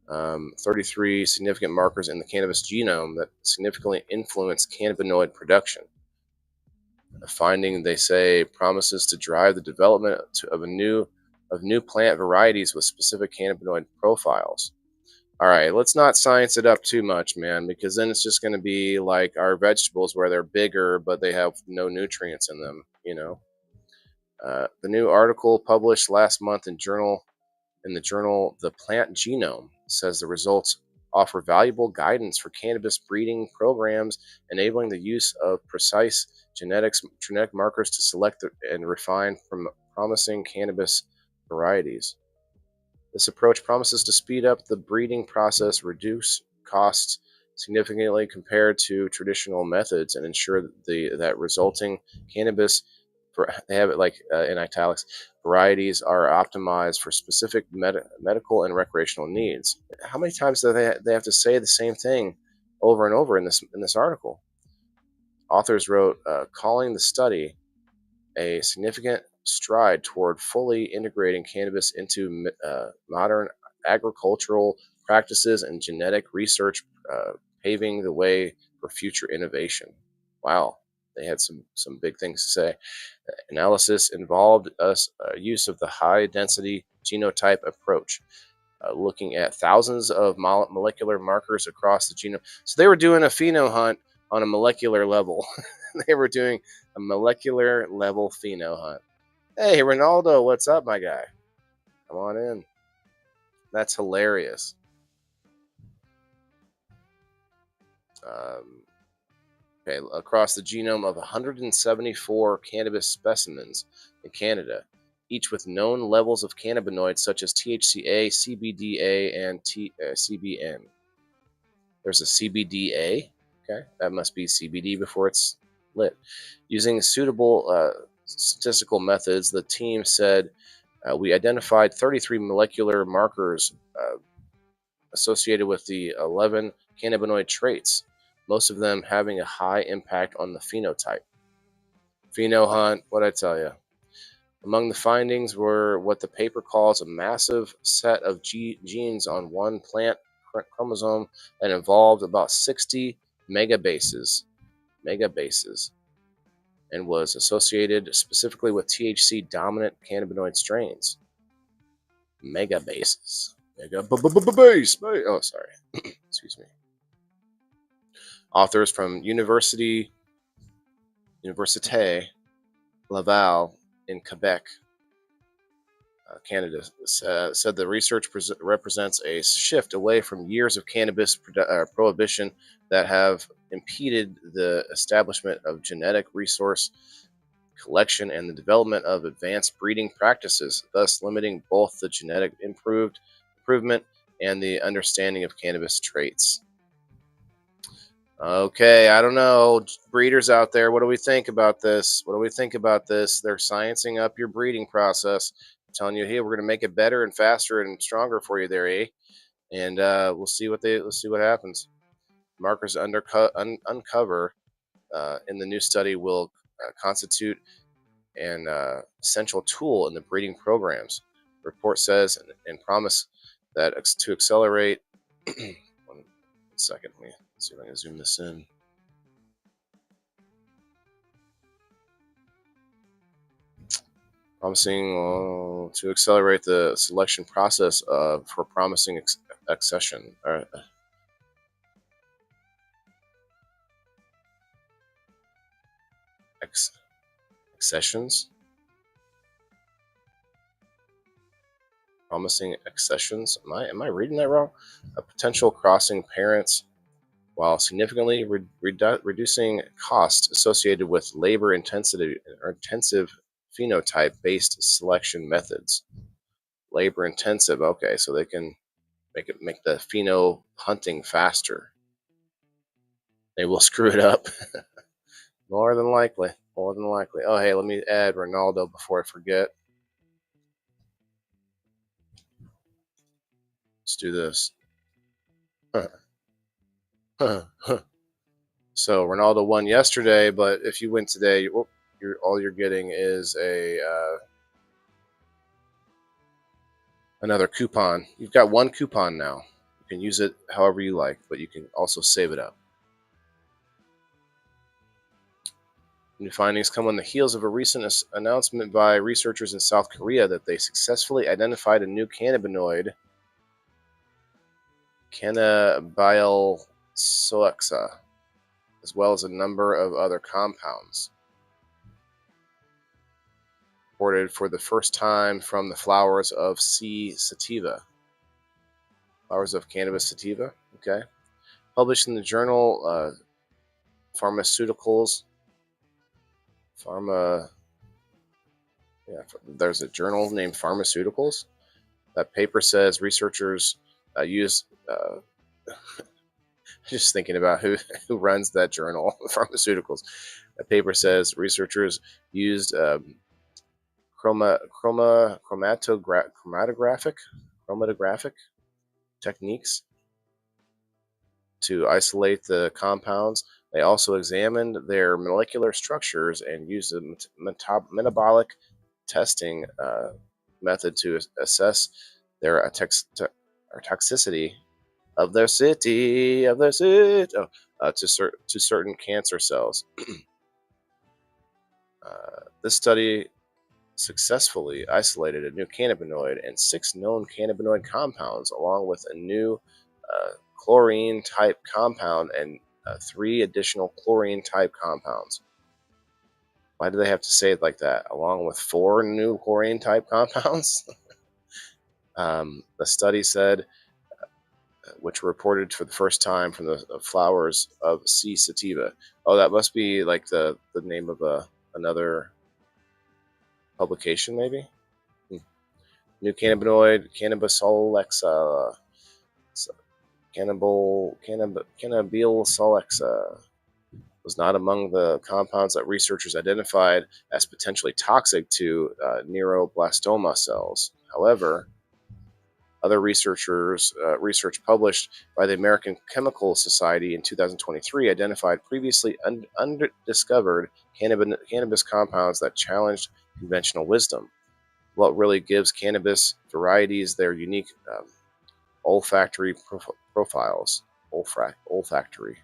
S1: 33 significant markers in the cannabis genome that significantly influence cannabinoid production. A finding they say promises to drive the development of new plant varieties with specific cannabinoid profiles. All right, let's not science it up too much, man, because then it's just going to be like our vegetables where they're bigger but they have no nutrients in them. The new article published last month in the journal The Plant Genome says the results offer valuable guidance for cannabis breeding programs, enabling the use of precise genetic markers to select and refine from promising cannabis varieties. This approach promises to speed up the breeding process, reduce costs significantly compared to traditional methods, and ensure that resulting cannabis, they have it like in italics, varieties are optimized for specific medical and recreational needs. How many times do they have to say the same thing over and over in this article? Authors wrote, calling the study a significant stride toward fully integrating cannabis into modern agricultural practices and genetic research, paving the way for future innovation. Wow, they had some big things to say. Analysis involved us use of the high density genotype approach, looking at thousands of molecular markers across the genome. So they were doing a pheno hunt on a molecular level. They were doing a molecular level pheno hunt. Hey, Ronaldo, what's up, my guy? Come on in. That's hilarious. Okay, across the genome of 174 cannabis specimens in Canada, each with known levels of cannabinoids such as THCA, CBDA, and CBN. There's a CBDA. Okay, that must be CBD before it's lit. Using suitable statistical methods, the team said we identified 33 molecular markers associated with the 11 cannabinoid traits, most of them having a high impact on the phenotype. Pheno hunt, what I tell you. Among the findings were what the paper calls a massive set of genes on one plant chromosome that involved about 60 megabases, and was associated specifically with THC dominant cannabinoid strains. Megabases. Base. Oh, sorry. Excuse me. Authors from Université Laval in Quebec, Canada, said the research represents a shift away from years of cannabis prohibition that have impeded the establishment of genetic resource collection and the development of advanced breeding practices, thus limiting both the genetic improvement and the understanding of cannabis traits. Okay, I don't know, breeders out there, what do we think about this? They're sciencing up your breeding process, telling you, hey, we're going to make it better and faster and stronger for you there, eh? And we'll see what happens. Markers uncover in the new study will constitute an essential tool in the breeding programs. The report says and promise that to accelerate. One second, let me see if I can zoom this in. Promising to accelerate the selection process for promising accession. Accessions. promising accessions. Am I reading that wrong? A potential crossing parents while significantly reducing costs associated with labor intensity or intensive phenotype-based selection methods. Labor intensive, okay, so they can make the pheno hunting faster. They will screw it up. More than likely. More than likely. Oh, hey, let me add Ronaldo before I forget. Let's do this. So Ronaldo won yesterday, but if you win today, all you're getting is another coupon. You've got one coupon now. You can use it however you like, but you can also save it up. New findings come on the heels of a recent announcement by researchers in South Korea that they successfully identified a new cannabinoid, cannabidiol soexa, as well as a number of other compounds. Reported for the first time from the flowers of C. sativa. Flowers of cannabis sativa, okay. Published in the journal Pharmaceuticals. There's a journal named Pharmaceuticals. That paper says researchers use. Just thinking about who runs that journal, Pharmaceuticals. That paper says researchers used chromatographic techniques to isolate the compounds. They also examined their molecular structures and used a metabolic testing method to assess their toxicity of their city to certain cancer cells. This study successfully isolated a new cannabinoid and 6 known cannabinoid compounds, along with a new chlorine type compound and 3 additional chlorine type compounds. Why do they have to say it like that? Along with 4 new chlorine type compounds? The study said, which were reported for the first time from the flowers of C. sativa. Oh, that must be like the name of another publication, maybe? New cannabinoid, cannabisolexa. Cannabidiol solexa was not among the compounds that researchers identified as potentially toxic to neuroblastoma cells. However, other research published by the American Chemical Society in 2023 identified previously undiscovered cannabis compounds that challenged conventional wisdom. What really gives cannabis varieties their unique olfactory profiles. Olfactory.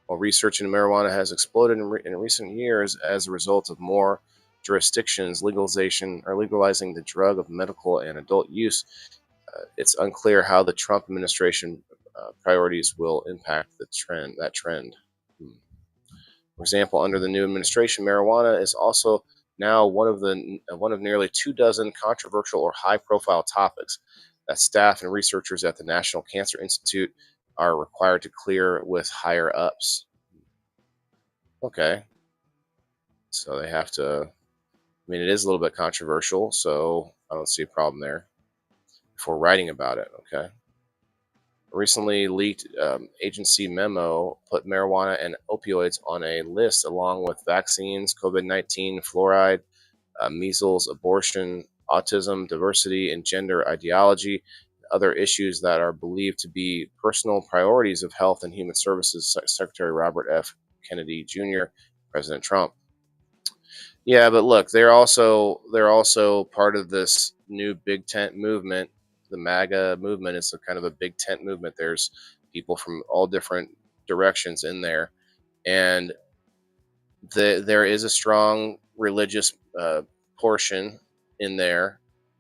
S1: While research into marijuana has exploded in recent years as a result of more jurisdictions legalizing the drug of medical and adult use, it's unclear how the Trump administration priorities will impact that trend. For example, under the new administration, marijuana is also now one of nearly 24 controversial or high-profile topics that staff and researchers at the National Cancer Institute are required to clear with higher ups. Okay, so they have to. I mean, it is a little bit controversial, so I don't see a problem there. For writing about it, okay. Recently leaked agency memo put marijuana and opioids on a list along with vaccines, COVID-19, fluoride, measles, abortion, autism, diversity, and gender ideology, other issues that are believed to be personal priorities of Health and Human Services Secretary Robert F. Kennedy Jr., President Trump. Yeah, but look, they're also part of this new big tent movement. The MAGA movement is a kind of a big tent movement. There's people from all different directions in there, and there is a strong religious portion in there,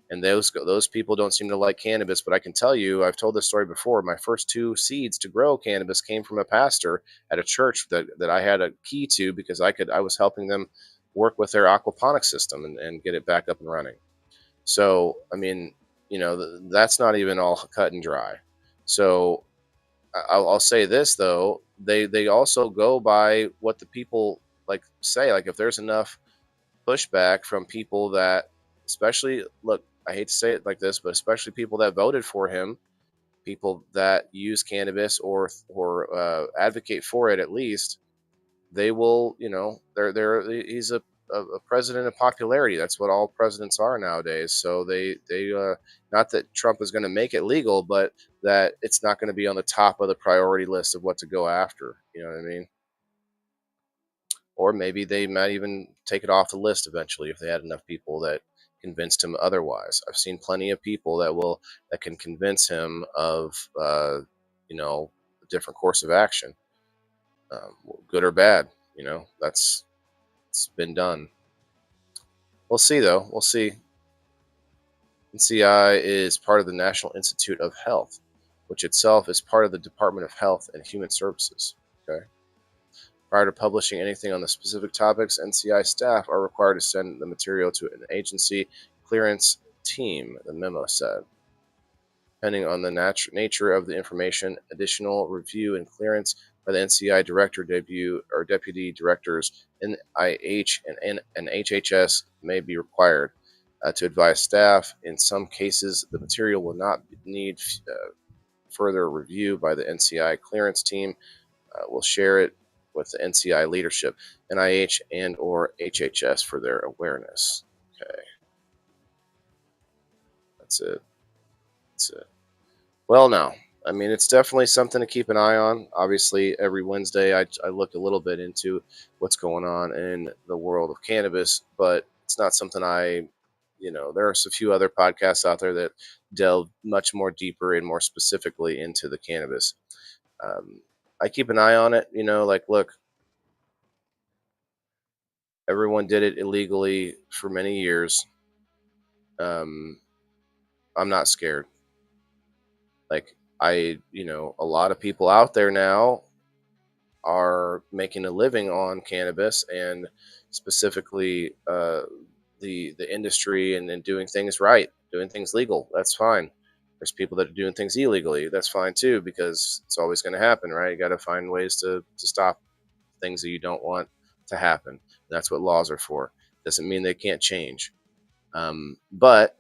S1: and those people don't seem to like cannabis. But I can tell you, I've told this story before. My first two seeds to grow cannabis came from a pastor at a church that I had a key to, because I was helping them work with their aquaponic system and get it back up and running. So I mean, that's not even all cut and dry. So I'll say this though, they also go by what the people like say. Like if there's enough pushback from people that, especially, look, I hate to say it like this, but especially people that voted for him, people that use cannabis or advocate for it, at least they will, he's a president of popularity. That's what all presidents are nowadays. So they not that Trump is going to make it legal, but that it's not going to be on the top of the priority list of what to go after. You know what I mean? Or maybe they might even take it off the list eventually if they had enough people that convinced him otherwise. I've seen plenty of people that can convince him of a different course of action, good or bad. That's it's been done. We'll see though. We'll see. NCI is part of the National Institute of Health, which itself is part of the Department of Health and Human Services. Okay. Prior to publishing anything on the specific topics, NCI staff are required to send the material to an agency clearance team, the memo said. Depending on the nature of the information, additional review and clearance by the NCI director, debut or deputy directors, NIH and HHS may be required to advise staff. In some cases, the material will not need further review by the NCI clearance team. Will share it with the NCI leadership, NIH and or HHS for their awareness. Okay, that's it. That's it. Well, now, I mean, it's definitely something to keep an eye on. Obviously, every Wednesday I look a little bit into what's going on in the world of cannabis, but it's not something there are a few other podcasts out there that delve much more deeper and more specifically into the cannabis. I keep an eye on it, like, look, everyone did it illegally for many years. I'm not scared. Like, a lot of people out there now are making a living on cannabis, and specifically the industry, and doing things right, doing things legal. That's fine. There's people that are doing things illegally. That's fine too, because it's always going to happen, right? You got to find ways to stop things that you don't want to happen. That's what laws are for. Doesn't mean they can't change. But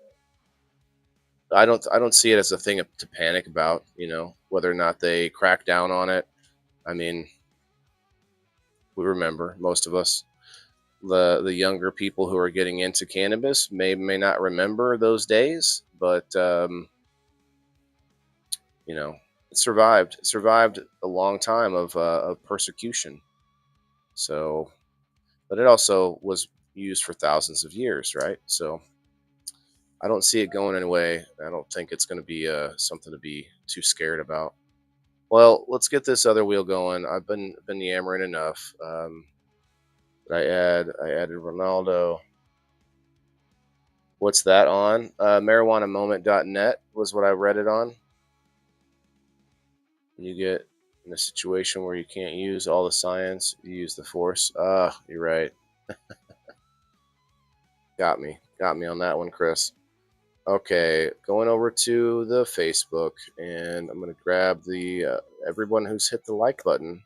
S1: I don't see it as a thing to panic about. Whether or not they crack down on it. I mean, we remember, most of us, the younger people who are getting into cannabis may not remember those days, but you know, it survived a long time of persecution. So, but it also was used for thousands of years, right? So I don't see it going away. I don't think it's going to be something to be too scared about. Well, let's get this other wheel going. I've been yammering enough. I added Ronaldo. What's that on? Marijuanamoment.net was what I read it on. You get in a situation where you can't use all the science, you use the force. You're right. Got me on that one, Chris. Okay, going over to the Facebook, and I'm gonna grab the everyone who's hit the like button.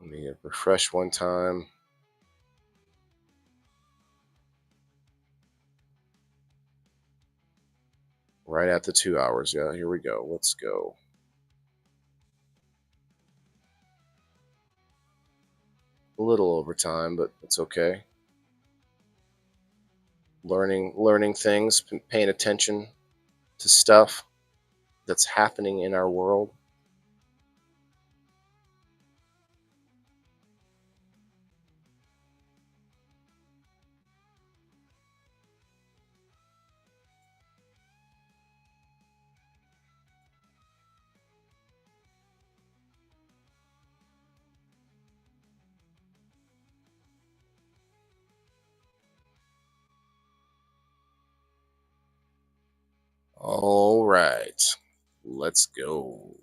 S1: Let me refresh one time. Right at the 2 hours. Yeah, here we go. Let's go. A little over time, but it's okay. Learning things, paying attention to stuff that's happening in our world. All right. Let's go.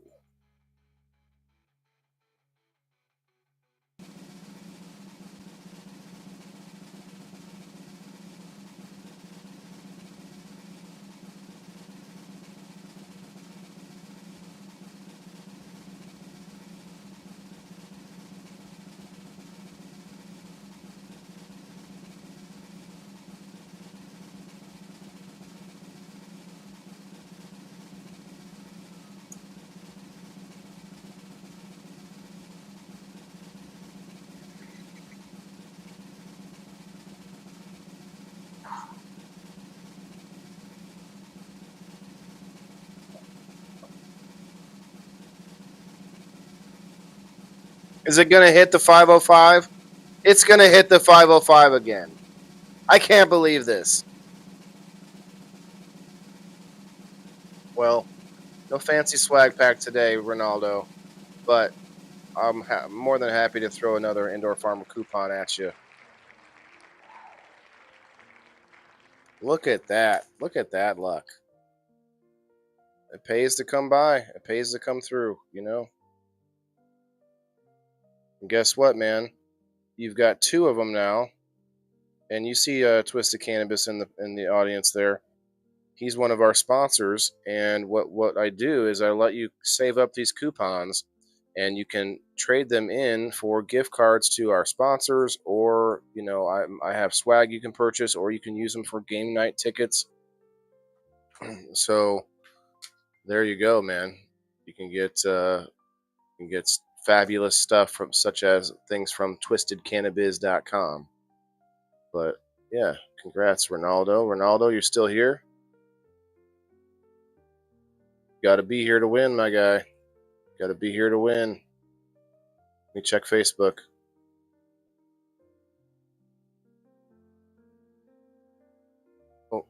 S1: Is it going to hit the 505? It's going to hit the 505 again. I can't believe this. Well, no fancy swag pack today, Ronaldo, but I'm more than happy to throw another Indoor Farmer coupon at you. Look at that. Look at that luck. It pays to come by. It pays to come through, you know? And guess what, man? You've got two of them now. And you see Twisted Cannabis in the audience there. He's one of our sponsors, and what I do is I let you save up these coupons, and you can trade them in for gift cards to our sponsors, or I have swag you can purchase, or you can use them for game night tickets. So there you go, man. You can get fabulous stuff from such as things from twistedcannabiz.com. But yeah, congrats, Ronaldo. Ronaldo, you're still here. Got to be here to win, my guy. Got to be here to win. Let me check Facebook. Oh.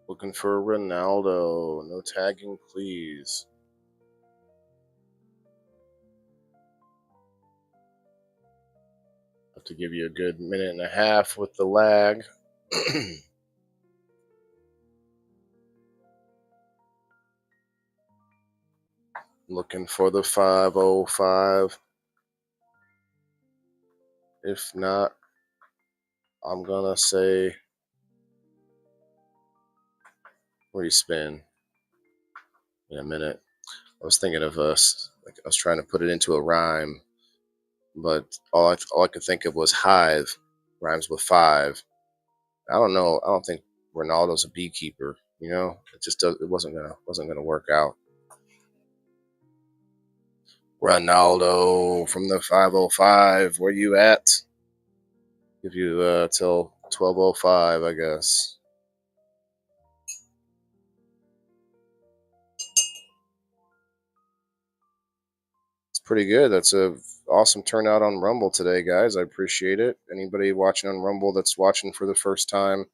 S1: Looking for Ronaldo. No tagging, please. Have to give you a good minute and a half with the lag. Looking for the 505. If not, I'm gonna say respin in a minute. I was thinking of us. Like I was trying to put it into a rhyme, but all I could think of was hive. Rhymes with five. I don't know. I don't think Ronaldo's a beekeeper. You know, it wasn't gonna work out. Ronaldo from the 505. Where you at? Give you till 12:05, I guess. It's pretty good. That's a awesome turnout on Rumble today, guys. I appreciate it. Anybody watching on Rumble that's watching for the first time,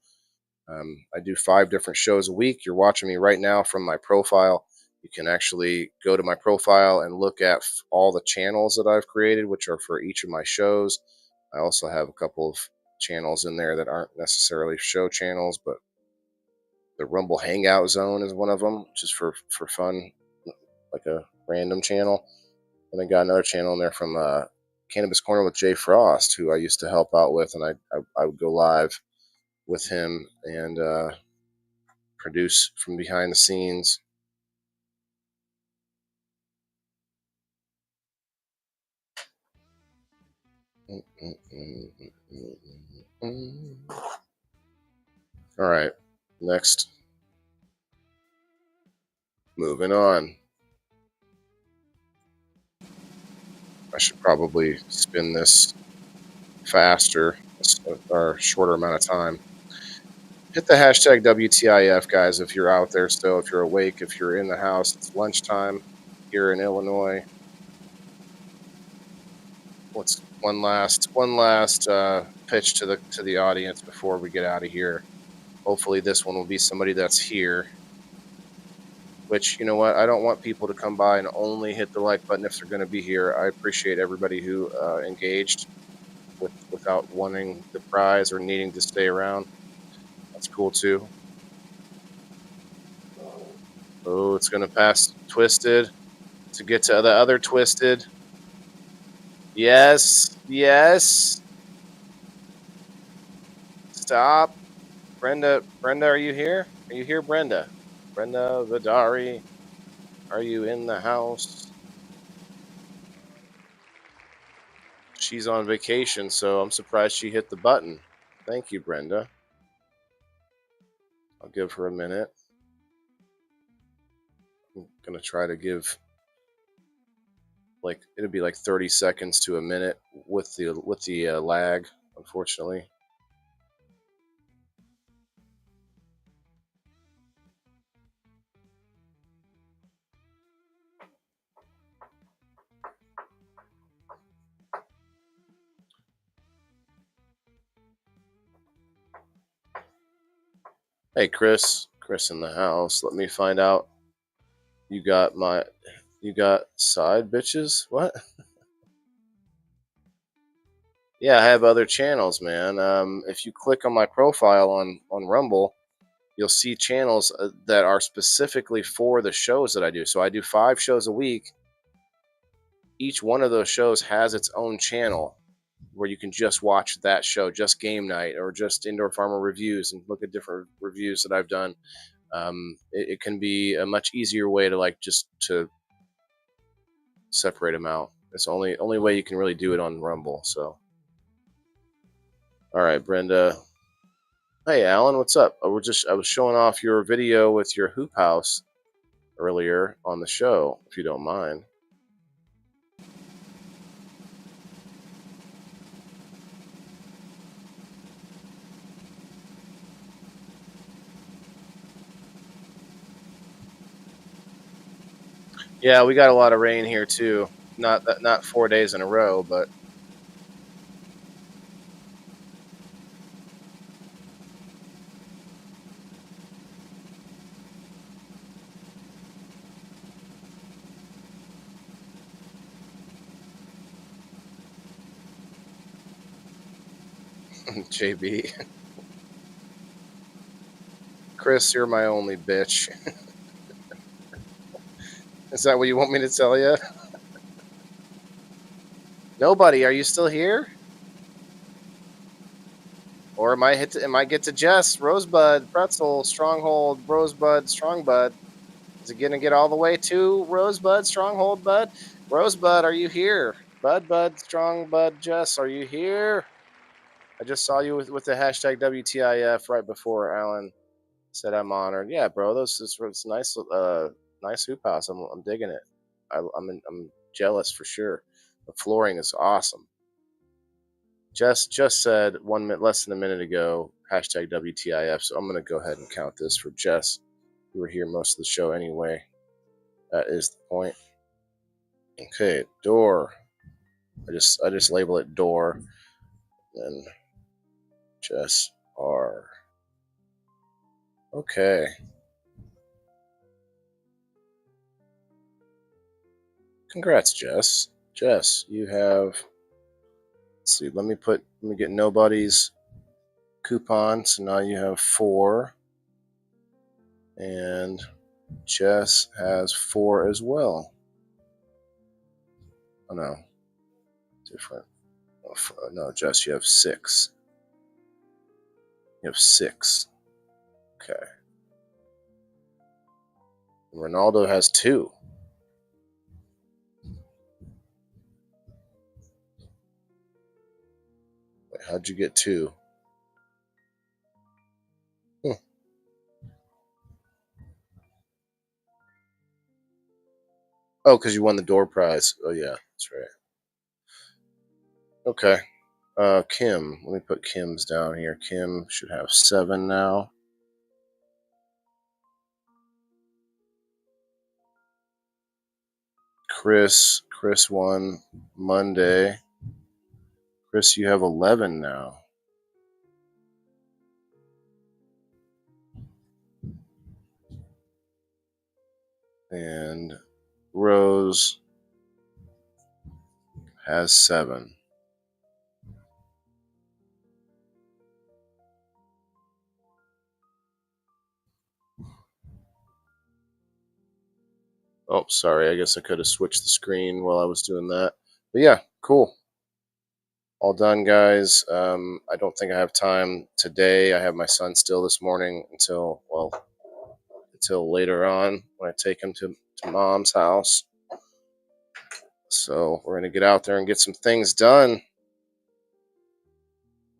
S1: I do 5 different shows a week. You're watching me right now from my profile. You can actually go to my profile and look at all the channels that I've created, which are for each of my shows. I also have a couple of channels in there that aren't necessarily show channels, but the Rumble Hangout Zone is one of them, just for fun, like a random channel. And I got another channel in there from Cannabis Corner with Jay Frost, who I used to help out with, and I would go live with him and produce from behind the scenes. All right, next. Moving on. I should probably spin this faster or shorter amount of time. Hit the hashtag WTIF, guys, if you're out there still, if you're awake, if you're in the house. It's lunchtime here in Illinois. What's one last pitch to the audience before we get out of here? Hopefully this one will be somebody that's here. Which, you know what, I don't want people to come by and only hit the like button if they're going to be here. I appreciate everybody who engaged with without wanting the prize or needing to stay around. That's cool too. Oh, it's gonna pass Twisted to get to the other Twisted. Yes, yes. Stop, Brenda. Brenda, are you here? Are you here, Brenda? Brenda Vidari, are you in the house? She's on vacation, so I'm surprised she hit the button. Thank you, Brenda. I'll give her a minute. I'm gonna try to give like it'll be like 30 seconds to a minute with the lag, unfortunately. Hey, Chris in the house. Let me find out. You got side bitches? What? Yeah, I have other channels, man. If you click on my profile on Rumble, you'll see channels that are specifically for the shows that I do. So I do 5 shows a week. Each one of those shows has its own channel where you can just watch that show, just game night or just indoor farmer reviews, and look at different reviews that I've done. It can be a much easier way to like just to separate them out. It's the only way you can really do it on Rumble. So, all right, Brenda. Hey, Alan, what's up? I was showing off your video with your hoop house earlier on the show, if you don't mind. Yeah, we got a lot of rain here too. Not 4 days in a row, but JB. Chris, you're my only bitch. Is that what you want me to tell you? Nobody, are you still here? Or am I get to Jess, Rosebud, Pretzel, Stronghold, Rosebud, Strongbud? Is it gonna get all the way to Rosebud, Stronghold, Bud? Rosebud, are you here? Bud, Strongbud, Jess, are you here? I just saw you with the hashtag WTIF right before Alan said I'm honored. Yeah, bro, it's nice, nice hoop house. I'm digging it. I'm jealous for sure. The flooring is awesome. Just said 1 minute, less than a minute ago, hashtag WTIF. So I'm gonna go ahead and count this for Jess. You were here most of the show anyway. That is the point. Okay, door. I just label it door. Then Jess R. Okay. Congrats, Jess. Jess, you have. Let's see. Let me get nobody's coupon. So now you have 4, and Jess has 4 as well. Oh no, different. Oh, no, Jess, you have 6. You have 6. Okay. And Ronaldo has 2. Wait, how'd you get 2? Oh, because you won the door prize. Oh yeah, that's right. Okay. Kim. Let me put Kim's down here. Kim should have 7 now. Chris won Monday. Chris, you have 11 now. And Rose has 7. Oh, sorry. I guess I could have switched the screen while I was doing that. But yeah, cool. All done, guys. I don't think I have time today. I have my son still this morning until later on when I take him to mom's house. So we're gonna get out there and get some things done.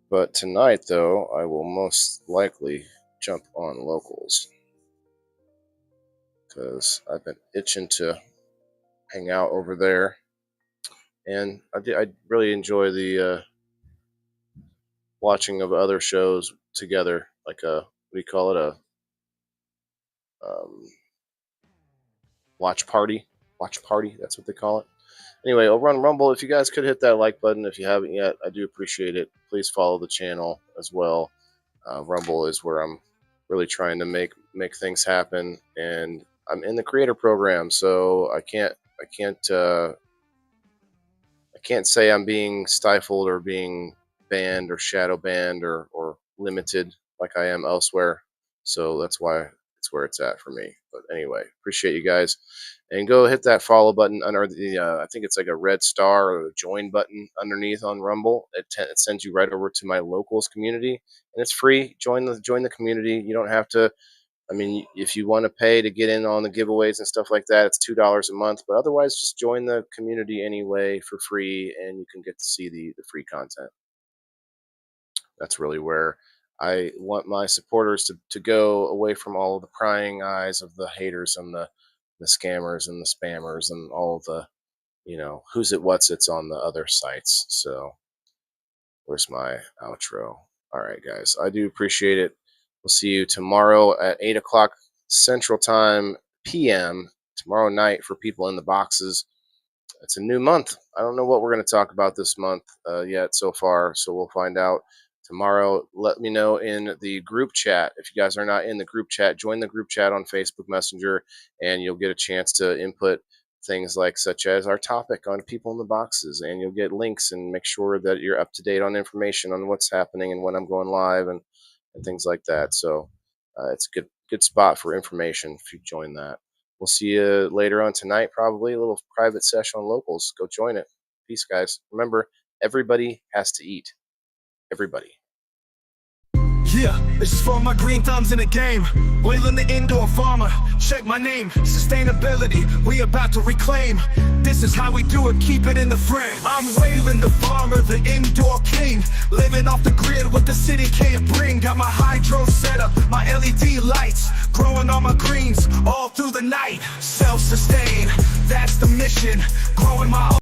S1: But tonight, though, I will most likely jump on locals because I've been itching to hang out over there, and I really enjoy the watching of other shows together, like a what do you call it, a watch party. Watch party, that's what they call it. Anyway, over on Rumble, if you guys could hit that like button if you haven't yet, I do appreciate it. Please follow the channel as well. Rumble is where I'm really trying to make things happen, and I'm in the creator program, so I can't say I'm being stifled or being banned or shadow banned or limited like I am elsewhere. So that's why it's where it's at for me. But anyway, appreciate you guys. And go hit that follow button under the, I think it's like a red star or a join button underneath on Rumble. It sends you right over to my locals community, and it's free. Join the community. You don't have to. I mean, if you want to pay to get in on the giveaways and stuff like that, it's $2 a month. But otherwise, just join the community anyway for free, and you can get to see the free content. That's really where I want my supporters to go, away from all of the prying eyes of the haters and the scammers and the spammers and all of the, who's it, what's it's on the other sites. So where's my outro? All right, guys, I do appreciate it. We'll see you tomorrow at 8 o'clock Central Time p.m. tomorrow night for people in the boxes. It's a new month. I don't know what we're going to talk about this month yet so far, so we'll find out tomorrow. Let me know in the group chat. If you guys are not in the group chat, join the group chat on Facebook Messenger, and you'll get a chance to input things like such as our topic on people in the boxes, and you'll get links and make sure that you're up to date on information on what's happening and when I'm going live and things like that. So it's a good spot for information if you join that. We'll see you later on tonight, probably a little private session on locals. Go join it. Peace, guys. Remember, everybody has to eat. Everybody.
S2: Yeah, this is for my green thumbs in the game. Wailing the indoor farmer, check my name. Sustainability, we about to reclaim. This is how we do it, keep it in the frame. I'm wailing the farmer, the indoor king. Living off the grid, what the city can't bring. Got my hydro set up, my LED lights. Growing all my greens, all through the night. Self-sustain, that's the mission. Growing my own